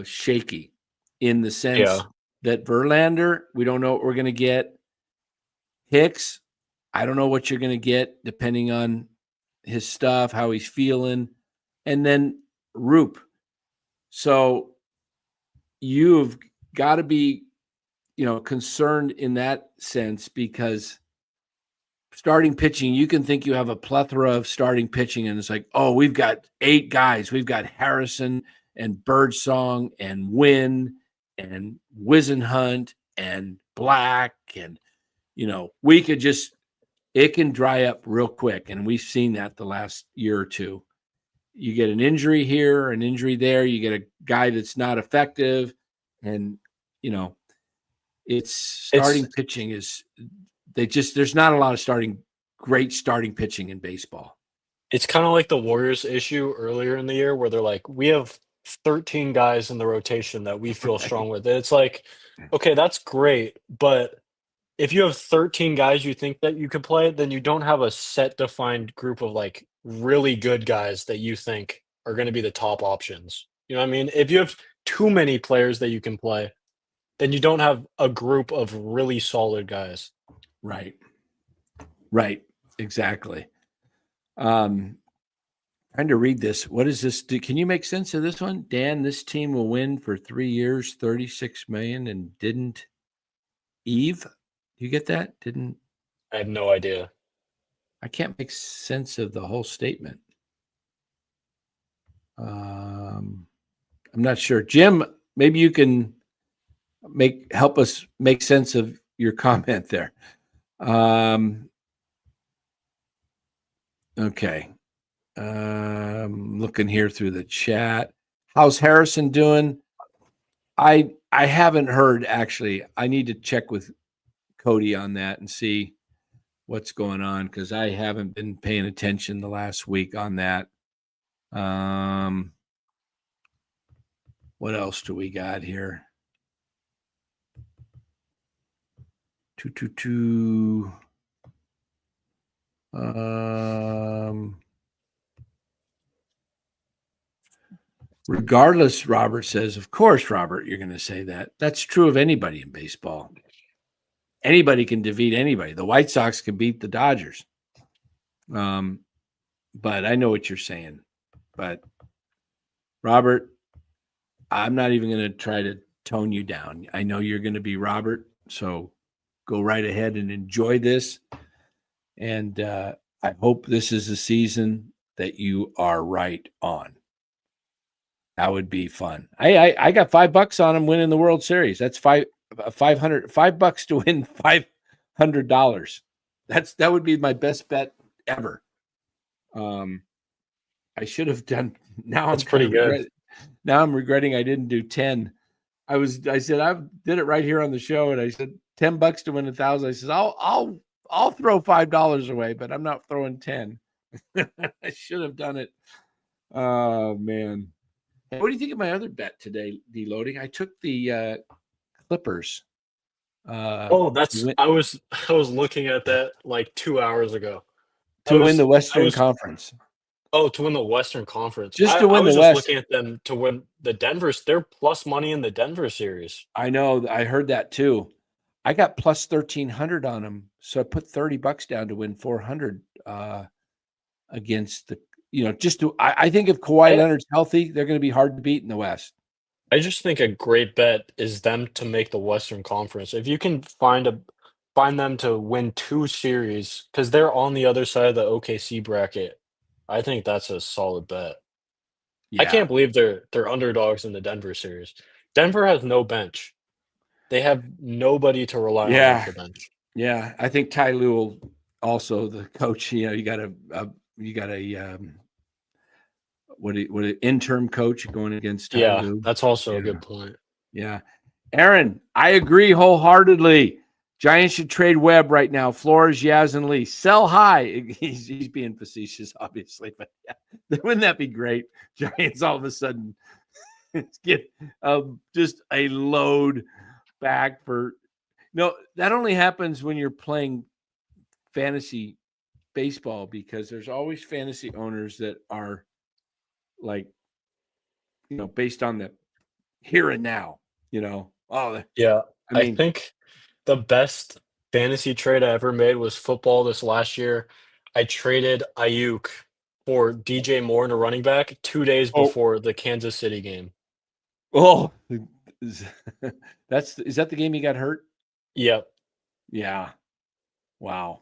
shaky in the sense that Verlander, we don't know what we're going to get. Hicks, I don't know what you're going to get depending on his stuff, how he's feeling, and then Roop. So you've got to be, concerned in that sense because starting pitching, you can think you have a plethora of starting pitching, and it's like, oh, we've got 8 guys. We've got Harrison and Birdsong and Wynn and Wisenhunt and Black, and we could just, it can dry up real quick, and we've seen that the last year or two. you get an injury here, an injury there, you get a guy that's not effective, and it's starting pitching is there's not a lot of great starting pitching in baseball. It's kind of like the Warriors issue earlier in the year where they're like, we have 13 guys in the rotation that we feel strong with. And it's like, okay, that's great, but if you have 13 guys you think that you could play, then you don't have a set defined group of like really good guys that you think are going to be the top options. You know what I mean? If you have too many players that you can play, then you don't have a group of really solid guys. Right. Exactly. Trying to read this. What is this? Can you make sense of this one? Dan, this team will win for 3 years, 36 million, and didn't Eve. You get that? Didn't. I have no idea. I can't make sense of the whole statement. I'm not sure. Jim, maybe you can help us make sense of your comment there. Okay. Looking here through the chat. How's Harrison doing? I haven't heard, actually. I need to check with Cody on that and see what's going on, because I haven't been paying attention the last week on that. What else do we got here? 222. Regardless, Robert says, of course, Robert, you're going to say that. That's true of anybody in baseball. Anybody can defeat anybody. The White Sox can beat the Dodgers. But I know what you're saying. But Robert, I'm not even going to try to tone you down. I know you're going to be Robert, so go right ahead and enjoy this. And I hope this is a season that you are right on. That would be fun. I got $5 on him winning the World Series. That's $5 to win $500. That would be my best bet ever. I should have done. That's pretty good. Now I'm regretting I didn't do 10. I said I did it right here on the show, and I said $10 to win 1,000. I said I'll throw $5 away, but I'm not throwing 10. I should have done it. Oh man. What do you think of my other bet today, deloading? I took the Clippers. I was looking at that like 2 hours ago. To win the Western Conference. Oh, to win the Western Conference. Just to win the West. I was just looking at them to win the Denver's. They're plus money in the Denver series. I know. I heard that too. I got plus 1,300 on them, so I put $30 down to win 400 against the. I think if Kawhi Leonard's healthy, they're going to be hard to beat in the West. I just think a great bet is them to make the Western Conference. If you can find them to win 2 series, because they're on the other side of the OKC bracket, I think that's a solid bet. Yeah. I can't believe they're underdogs in the Denver series. Denver has no bench. They have nobody to rely on off the bench. Yeah, I think Ty Lue will also, the coach. You got a interim coach going against Ty Lue. That's also a good point. Yeah, Aaron, I agree wholeheartedly. Giants should trade Webb right now. Flores, Yaz, and Lee. Sell high. He's being facetious, obviously, but yeah, wouldn't that be great? Giants all of a sudden get just a load back for. No, that only happens when you're playing fantasy baseball, because there's always fantasy owners that are like, based on the here and now. I think the best fantasy trade I ever made was football this last year. I traded Ayuk for DJ Moore and a running back 2 days before the Kansas City game. Oh, is that the game he got hurt? Yep. Yeah. Wow.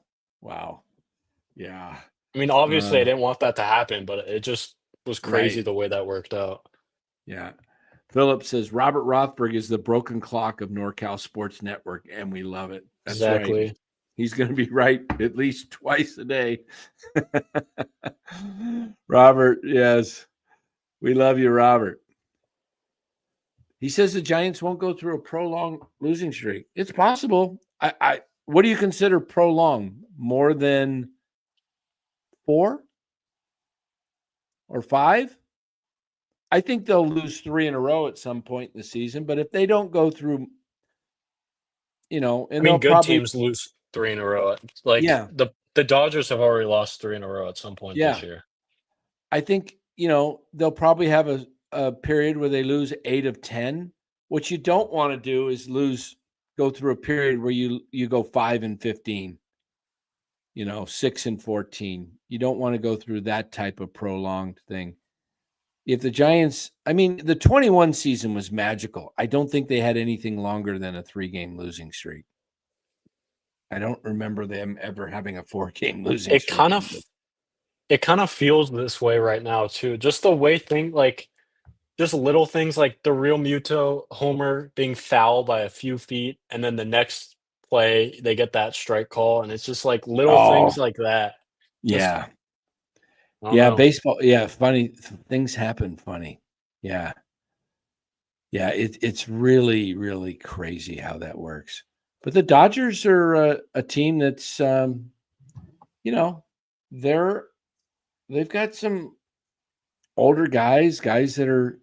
Yeah. I mean, obviously I didn't want that to happen, but it just was crazy the way that worked out. Yeah. Philip says Robert Rothberg is the broken clock of NorCal Sports Network, and we love it. That's exactly. Right. He's going to be right at least twice a day. Robert, yes. We love you, Robert. He says the Giants won't go through a prolonged losing streak. It's possible. What do you consider prolonged? More than 4 or 5? I think they'll lose 3 in a row at some point in the season, but if they don't go through, and they'll good probably, teams lose 3 in a row. Like yeah, the Dodgers have already lost 3 in a row at some point yeah. this year. I think, they'll probably have a period where they lose 8 of 10. What you don't want to do is go through a period where you go 5 and 15, 6 and 14. You don't want to go through that type of prolonged thing. If the Giants, the 21 season was magical. I don't think they had anything longer than a 3-game losing streak. I don't remember them ever having a 4-game losing It streak. kind of feels this way right now too. Just the way just little things like the Real Muto homer being fouled by a few feet, and then the next play they get that strike call, and it's just like little things like that. Just, Yeah. I don't Yeah, know. baseball. Yeah, funny things happen. Funny. Yeah, yeah. It's really, really crazy how that works. But the Dodgers are a team that's, they've got some older guys that are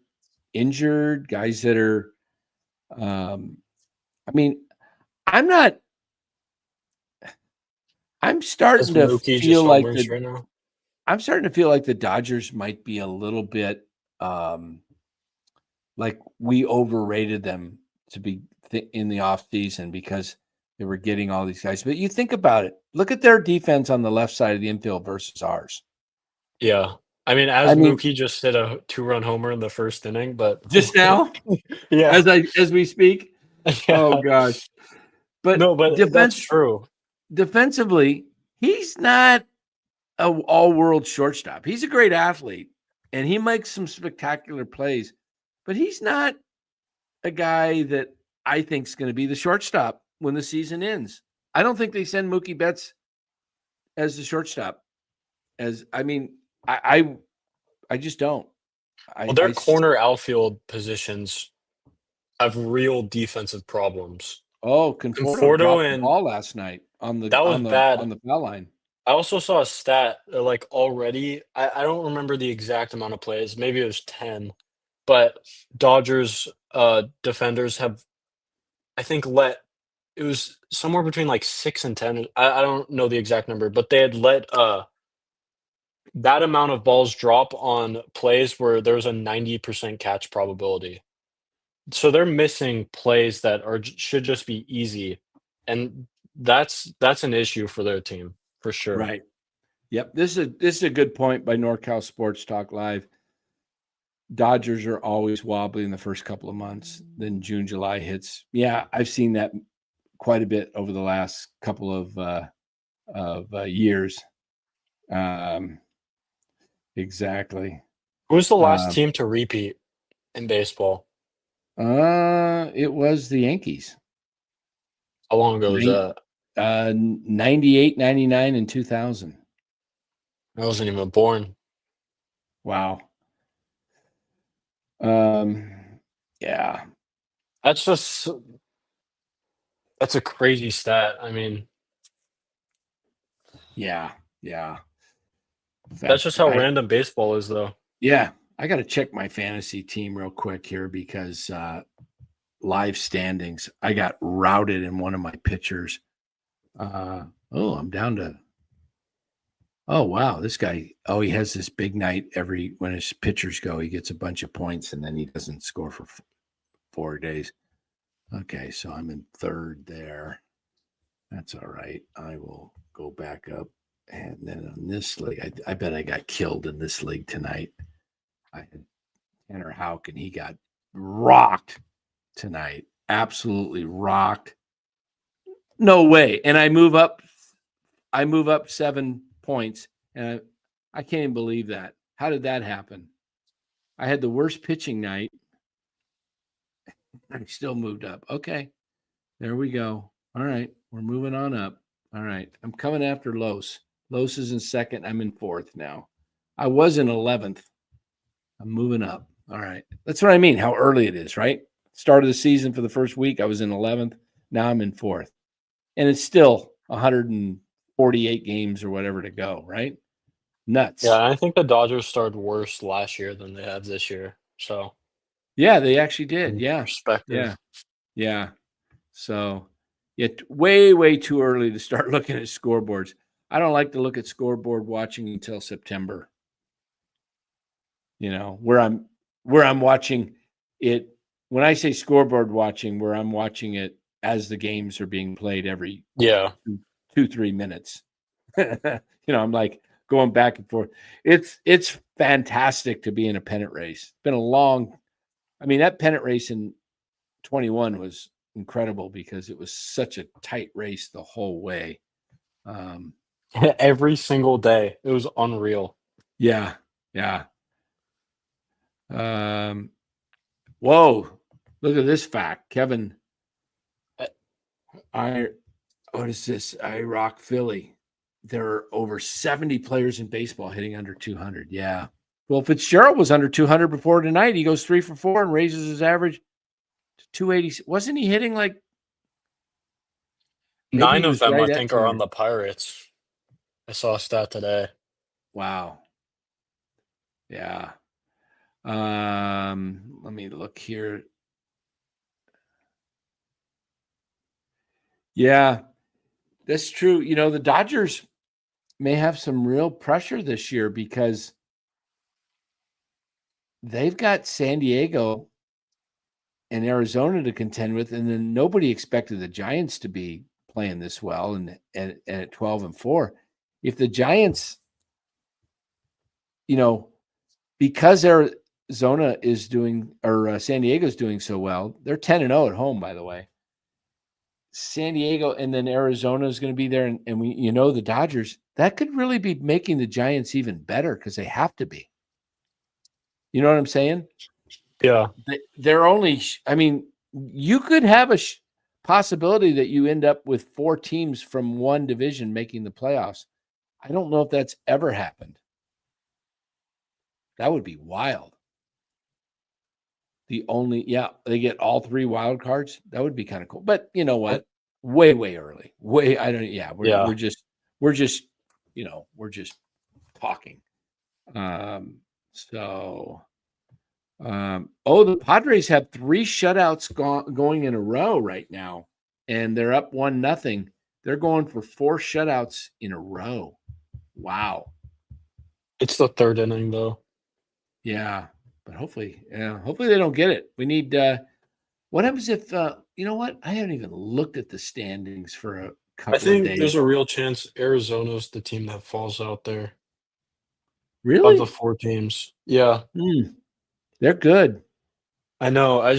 injured, guys that are. I'm not. I'm Is starting to Mookie just feel like homers right now? I'm starting to feel like the Dodgers might be a little bit like we overrated them to be in the offseason because they were getting all these guys. But you think about it. Look at their defense on the left side of the infield versus ours. Yeah. As Mookie just hit a 2-run homer in the first inning, but just now, yeah. as we speak. Yeah. Oh gosh. But No, but that's true. Defensively, he's not a all-world shortstop. He's a great athlete, and he makes some spectacular plays, but he's not a guy that I think is going to be the shortstop when the season ends. I don't think they send Mookie Betts as the shortstop. I just don't. Well, their corner outfield positions have real defensive problems. Conforto Conforto dropped the and ball last night on the that was bad. on the foul line. I also saw a stat like already. I don't remember the exact amount of plays. Maybe it was 10, but Dodgers defenders have, I think, it was somewhere between like 6 and 10. I don't know the exact number, but they had let that amount of balls drop on plays where there was a 90% catch probability. So they're missing plays that should just be easy, and that's an issue for their team for sure. Right. Yep. This is a good point by NorCal Sports Talk Live. Dodgers are always wobbly in the first couple of months. Then June, July hits. Yeah, I've seen that quite a bit over the last couple of years. Exactly. Who was the last team to repeat in baseball? It was the Yankees. How long ago was that? 98, 99, and 2000. I wasn't even born. Wow. Yeah. That's a crazy stat. Yeah. That's just how random baseball is, though. Yeah. I got to check my fantasy team real quick here because live standings, I got routed in one of my pitchers. I'm down to. Oh, wow. This guy, he has this big night when his pitchers go, he gets a bunch of points and then he doesn't score for 4 days. Okay, so I'm in third there. That's all right. I will go back up. And then on this league, I bet I got killed in this league tonight. I had Tanner Houck, and he got rocked tonight. Absolutely rocked. No way. And I move up 7 points, and I can't even believe that. How did that happen? I had the worst pitching night. I still moved up. Okay. There we go. All right. We're moving on up. All right. I'm coming after Los. Los is in second. I'm in fourth now. I was in 11th. I'm moving up. All right. That's what I mean, how early it is, right? Start of the season for the first week, I was in 11th. Now I'm in fourth. And it's still 148 games or whatever to go, right? Nuts. Yeah, I think the Dodgers started worse last year than they have this year. So, Yeah, they actually did. in Yeah. perspective. Yeah. So, way, way too early to start looking at scoreboards. I don't like to look at scoreboard watching until September. Where I'm watching it. When I say scoreboard watching, where I'm watching it as the games are being played every Yeah. 2-3 minutes. I'm like going back and forth. It's fantastic to be in a pennant race. It's been that pennant race in 21 was incredible because it was such a tight race the whole way. Every single day. It was unreal. Yeah. Whoa, look at this fact, Kevin. What is this? I rock Philly. There are over 70 players in baseball hitting under 200. Yeah. Well, Fitzgerald was under 200 before tonight. He goes 3 for 4 and raises his average to 280. Wasn't he hitting like 9 of them, I right at think, are on 200? the Pirates. I saw a stat today. Wow. Yeah. Let me look here. Yeah, that's true. The Dodgers may have some real pressure this year because they've got San Diego and Arizona to contend with, and then nobody expected the Giants to be playing this well and at 12-4. If the Giants, because Arizona is doing or San Diego is doing so well, they're 10-0 at home, by the way. San Diego and then Arizona is going to be there, and the Dodgers, that could really be making the Giants even better because they have to be. You know what I'm saying? Yeah. They're only, you could have a possibility that you end up with 4 teams from one division making the playoffs. I don't know if that's ever happened. That would be wild. They get all 3 wild cards. That would be kind of cool. But you know what? Way, way early. We're just talking. The Padres have 3 shutouts going in a row right now, and they're up 1-0. They're going for 4 shutouts in a row. Wow. It's the 3rd inning, though. Yeah, but hopefully they don't get it. We need. What happens if you know what? I haven't even looked at the standings for a couple I think of days. there's a real chance Arizona's the team that falls out there. Really? Of the 4 teams. Yeah. They're good. I know. I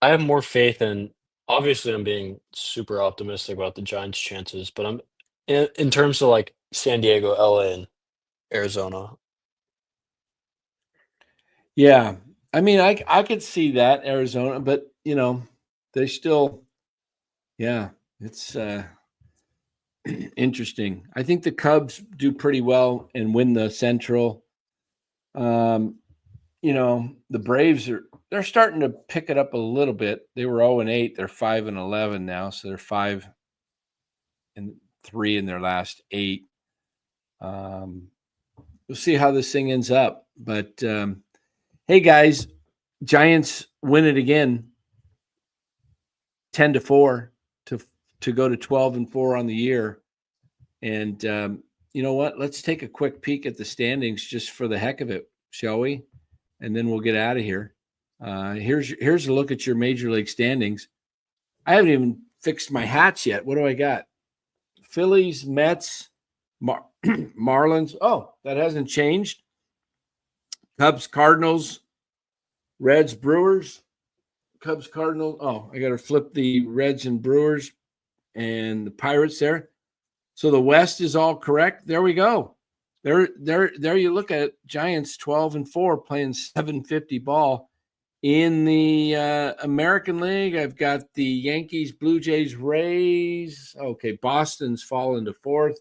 have more faith in. Obviously, I'm being super optimistic about the Giants' chances, but I'm in terms of like San Diego, LA, and Arizona. Yeah, I could see that Arizona, but they still. Yeah, it's interesting. I think the Cubs do pretty well and win the Central. The Braves they're starting to pick it up a little bit. They were 0-8. They're 5-11 now, so they're 5-3 in their last 8. We'll see how this thing ends up. But hey, guys, Giants win it again, 10-4 to go to 12-4 on the year. And you know what? Let's take a quick peek at the standings just for the heck of it, shall we? And then we'll get out of here. Here's a look at your major league standings. I haven't even fixed my hats yet. What do I got? Phillies, Mets, Marlins. Oh, that hasn't changed. Cubs, Cardinals, Reds, Brewers. Cubs, Cardinals. Oh, I got to flip the Reds and Brewers and the Pirates there. So the West is all correct. There we go. There you look at it. Giants 12-4 playing 750 ball. In the American League, I've got the Yankees, Blue Jays, Rays. Okay, Boston's fallen to fourth.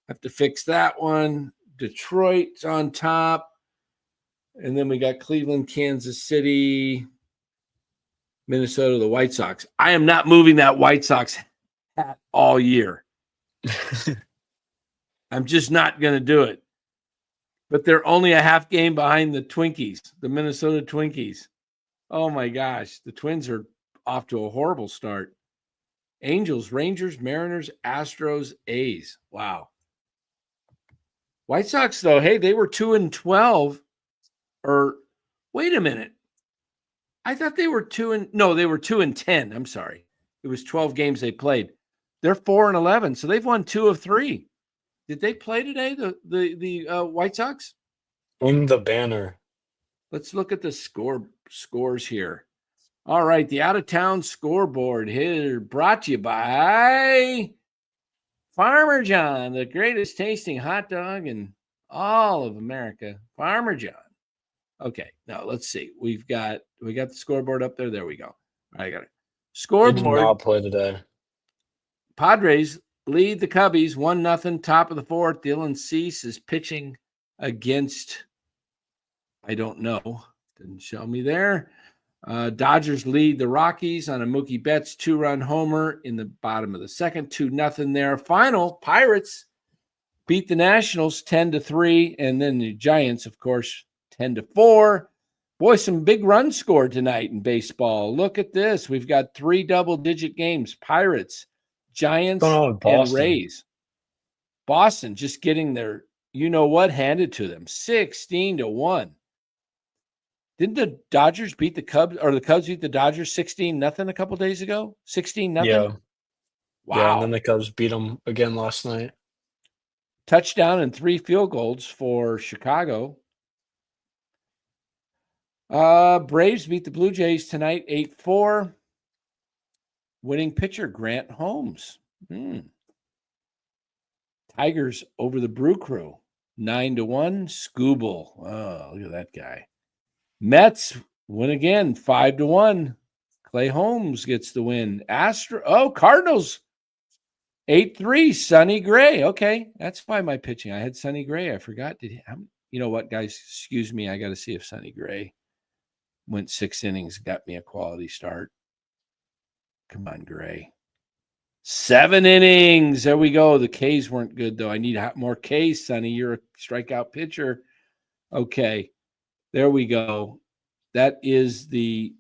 Have to fix that one. Detroit's on top. And then we got Cleveland, Kansas City, Minnesota, the White Sox. I am not moving that White Sox hat all year. I'm just not going to do it. But they're only a half game behind the Twinkies, the Minnesota Twinkies. Oh, my gosh. The Twins are off to a horrible start. Angels, Rangers, Mariners, Astros, A's. Wow. White Sox, though, hey, they were 2-12. Or wait a minute. I thought they were 2-10. I'm sorry. It was 12 games they played. They're 4-11, so they've won 2 of 3. Did they play today, the White Sox? In the banner. Let's look at the scores here. All right, the out-of-town scoreboard here brought to you by Farmer John, the greatest tasting hot dog in all of America. Farmer John. Okay, now let's see. We got the scoreboard up there. There we go. I got it. They did Scoreboard. not play today. Padres lead the Cubbies 1-0, top of the fourth. Dylan Cease is pitching against, I don't know. Didn't show me there. Dodgers lead the Rockies on a Mookie Betts 2-run homer in the bottom of the second. 2-0 there. Final, Pirates beat the Nationals 10-3, and then the Giants, of course, 10-4. Boy, some big runs scored tonight in baseball. Look at this. We've got 3 double-digit games. Pirates, Giants, and Rays. Boston just getting their you-know-what handed to them. 16-1. Didn't the Dodgers beat the Cubs, or the Cubs beat the Dodgers 16-0 a couple days ago? 16-0? Yeah. Wow. Yeah, and then the Cubs beat them again last night. Touchdown and 3 field goals for Chicago. Braves beat the Blue Jays tonight 8-4. Winning pitcher Grant Holmes. Tigers over the Brew Crew 9-1. Scooble. Oh, look at that guy. Mets win again 5-1. Clay Holmes gets the win. Cardinals 8-3. Sonny Gray. Okay, that's why my pitching. I had Sonny Gray. I forgot. You know what, guys? Excuse me. I got to see if Sonny Gray went 6 innings, got me a quality start. Come on, Gray. 7 innings. There we go. The Ks weren't good, though. I need more Ks, Sonny. You're a strikeout pitcher. Okay. There we go. That is the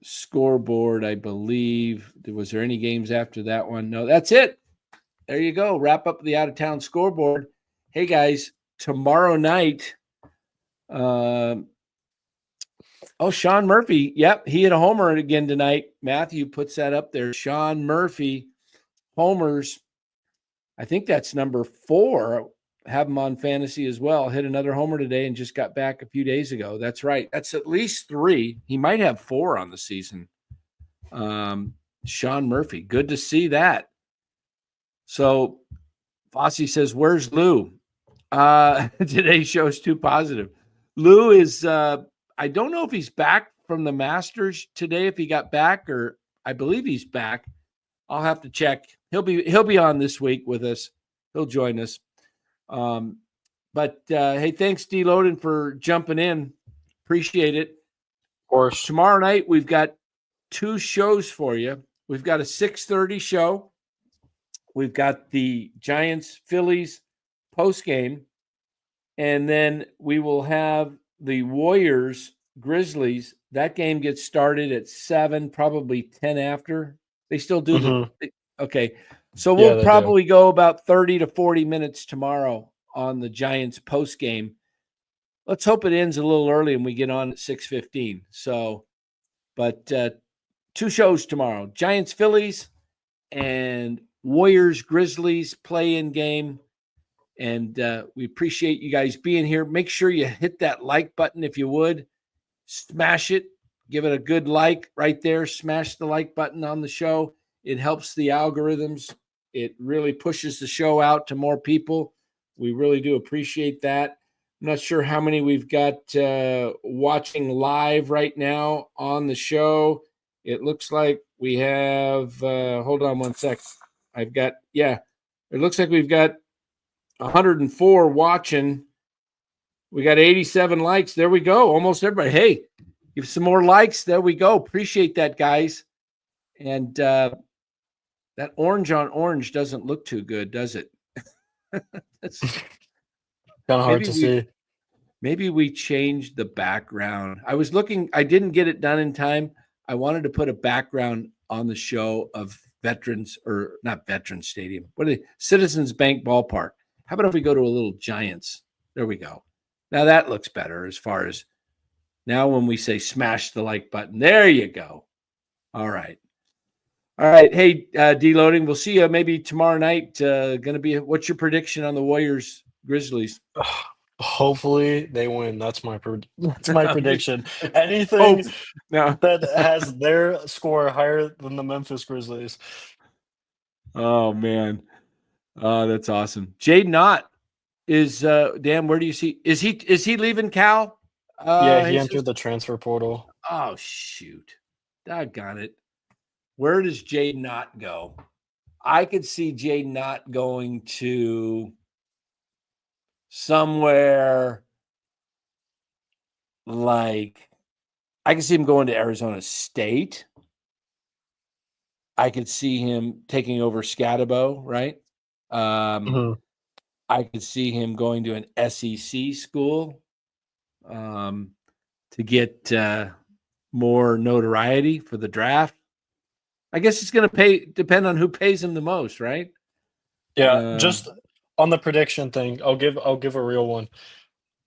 scoreboard, I believe. Was there any games after that one? No, that's it. There you go. Wrap up the out-of-town scoreboard. Hey, guys, tomorrow night, Sean Murphy. Yep, he hit a homer again tonight. Matthew puts that up there. Sean Murphy, homers. I think that's number 4. Have him on fantasy as well. Hit another homer today and just got back a few days ago. That's right. That's at least 3. He might have 4 on the season. Sean Murphy. Good to see that. So Fossey says, where's Lou? Today's show is too positive. Lou is I don't know if he's back from the Masters today, if he got back, or I believe he's back. I'll have to check. He'll be on this week with us. He'll join us. But hey, thanks, D. Loden, for jumping in. Appreciate it. Of course. Tomorrow night, we've got 2 shows for you. We've got a 6:30 show. We've got the Giants, Phillies postgame. And then we will have the Warriors, Grizzlies. That game gets started at 7, probably 10 after. They still do okay. So we'll probably go about 30 to 40 minutes tomorrow on the Giants post game. Let's hope it ends a little early and we get on at 6:15. So, but 2 shows tomorrow: Giants, Phillies, and Warriors, Grizzlies play-in game. And we appreciate you guys being here. Make sure you hit that like button if you would. Smash it. Give it a good like right there. Smash the like button on the show. It helps the algorithms. It really pushes the show out to more people. We really do appreciate that. I'm not sure how many we've got watching live right now on the show. It looks like we have, hold on one sec. It looks like we've got 104 watching. We got 87 likes. There we go. Almost everybody. Hey, give some more likes. There we go. Appreciate that, guys. And that orange on orange doesn't look too good, does it? That's kind of hard to see. Maybe we changed the background. I was looking, I didn't get it done in time. I wanted to put a background on the show of Veterans, or not Veterans Stadium. What are they? Citizens Bank Ballpark. How about if we go to a little Giants? There we go. Now that looks better as far as now when we say smash the like button. There you go. All right. All right. Hey, deloading. We'll see you maybe tomorrow night. What's your prediction on the Warriors Grizzlies? Hopefully they win. That's my prediction. Anything that has their score higher than the Memphis Grizzlies. Oh man. That's awesome. Jaden Knott is Dan, where do you see? Is he leaving Cal? Yeah, he entered the transfer portal. Oh shoot. Doggone it. Where does Jaden Knott go? I could see Jaden Knott going to somewhere like, I could see him going to Arizona State. I could see him taking over Scatabo, right? I could see him going to an SEC school to get more notoriety for the draft. I guess it's going to depend on who pays him the most, right? Yeah, just on the prediction thing, I'll give a real one.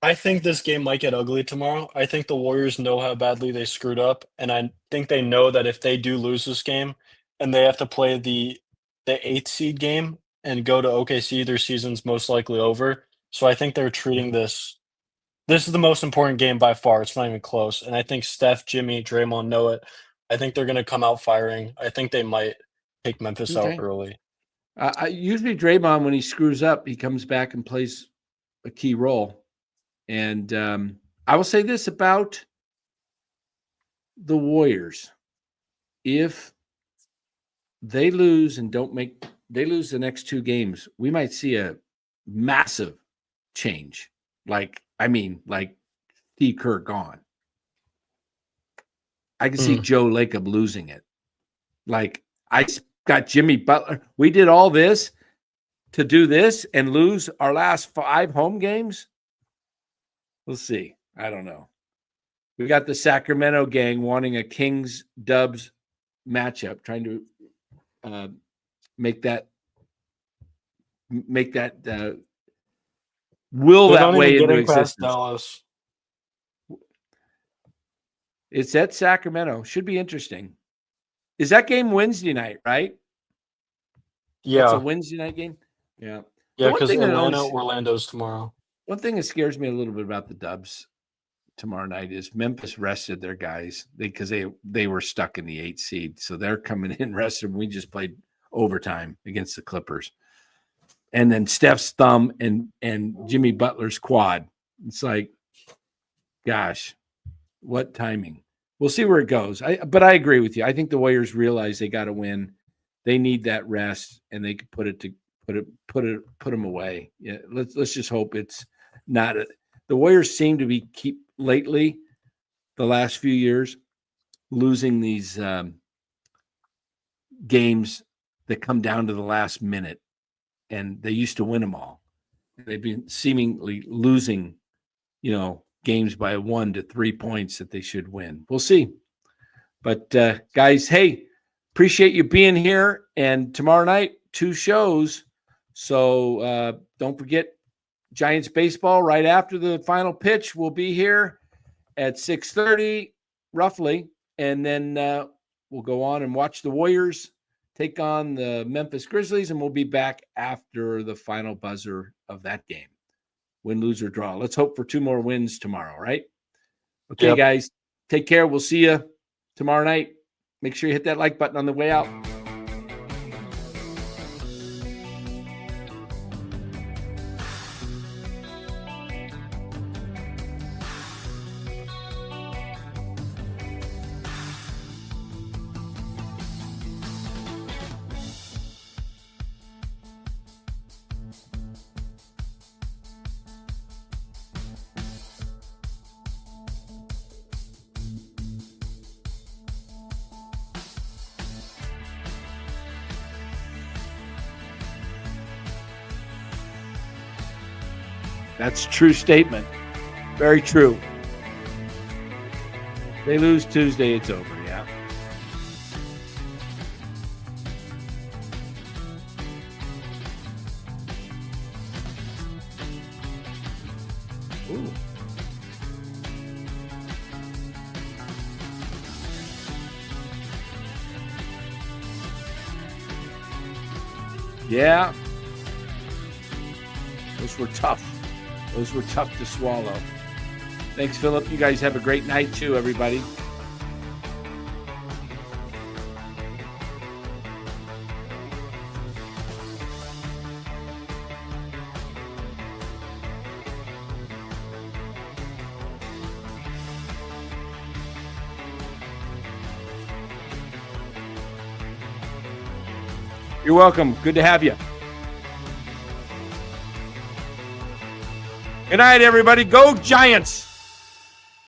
I think this game might get ugly tomorrow. I think the Warriors know how badly they screwed up, and I think they know that if they do lose this game and they have to play the 8th seed game and go to OKC, their season's most likely over. So I think they're treating this is the most important game by far. It's not even close. And I think Steph, Jimmy, Draymond know it. I think they're going to come out firing. I think they might take Memphis out early. Usually Draymond, when he screws up, he comes back and plays a key role. And I will say this about the Warriors. If they lose and they lose the next 2 games, we might see a massive change. Like Steve Kerr gone. I can see Joe Lacob losing it. Like, I got Jimmy Butler. We did all this to do this and lose our last 5 home games. We'll see. I don't know. We got the Sacramento gang wanting a Kings Dubs matchup, trying to make that will They're that way into existence. Dallas. It's at Sacramento. Should be interesting. Is that game Wednesday night, right? Yeah. It's a Wednesday night game? Yeah. Yeah, because Orlando's tomorrow. One thing that scares me a little bit about the Dubs tomorrow night is Memphis rested their guys because they were stuck in the 8th seed. So they're coming in rested. We just played overtime against the Clippers. And then Steph's thumb and Jimmy Butler's quad. It's like, gosh, what timing. We'll see where it goes. But I agree with you. I think the Warriors realize they got to win. They need that rest, and they could put them away. Yeah, let's just hope it's not. The Warriors seem to be lately, the last few years, losing these games that come down to the last minute, and they used to win them all. They've been seemingly losing, games by 1 to 3 points that they should win. We'll see. But guys, hey, appreciate you being here. And tomorrow night, 2 shows. So don't forget Giants baseball right after the final pitch. We'll be here at 6:30 roughly. And then we'll go on and watch the Warriors take on the Memphis Grizzlies. And we'll be back after the final buzzer of that game. Win, lose, or draw. Let's hope for 2 more wins tomorrow, right? Okay, guys, take care. We'll see you tomorrow night. Make sure you hit that like button on the way out. That's a true statement. Very true. They lose Tuesday, it's over, yeah. Ooh. Yeah. Those were tough. Those were tough to swallow. Thanks, Philip. You guys have a great night, too, everybody. You're welcome. Good to have you. Good night, everybody. Go Giants!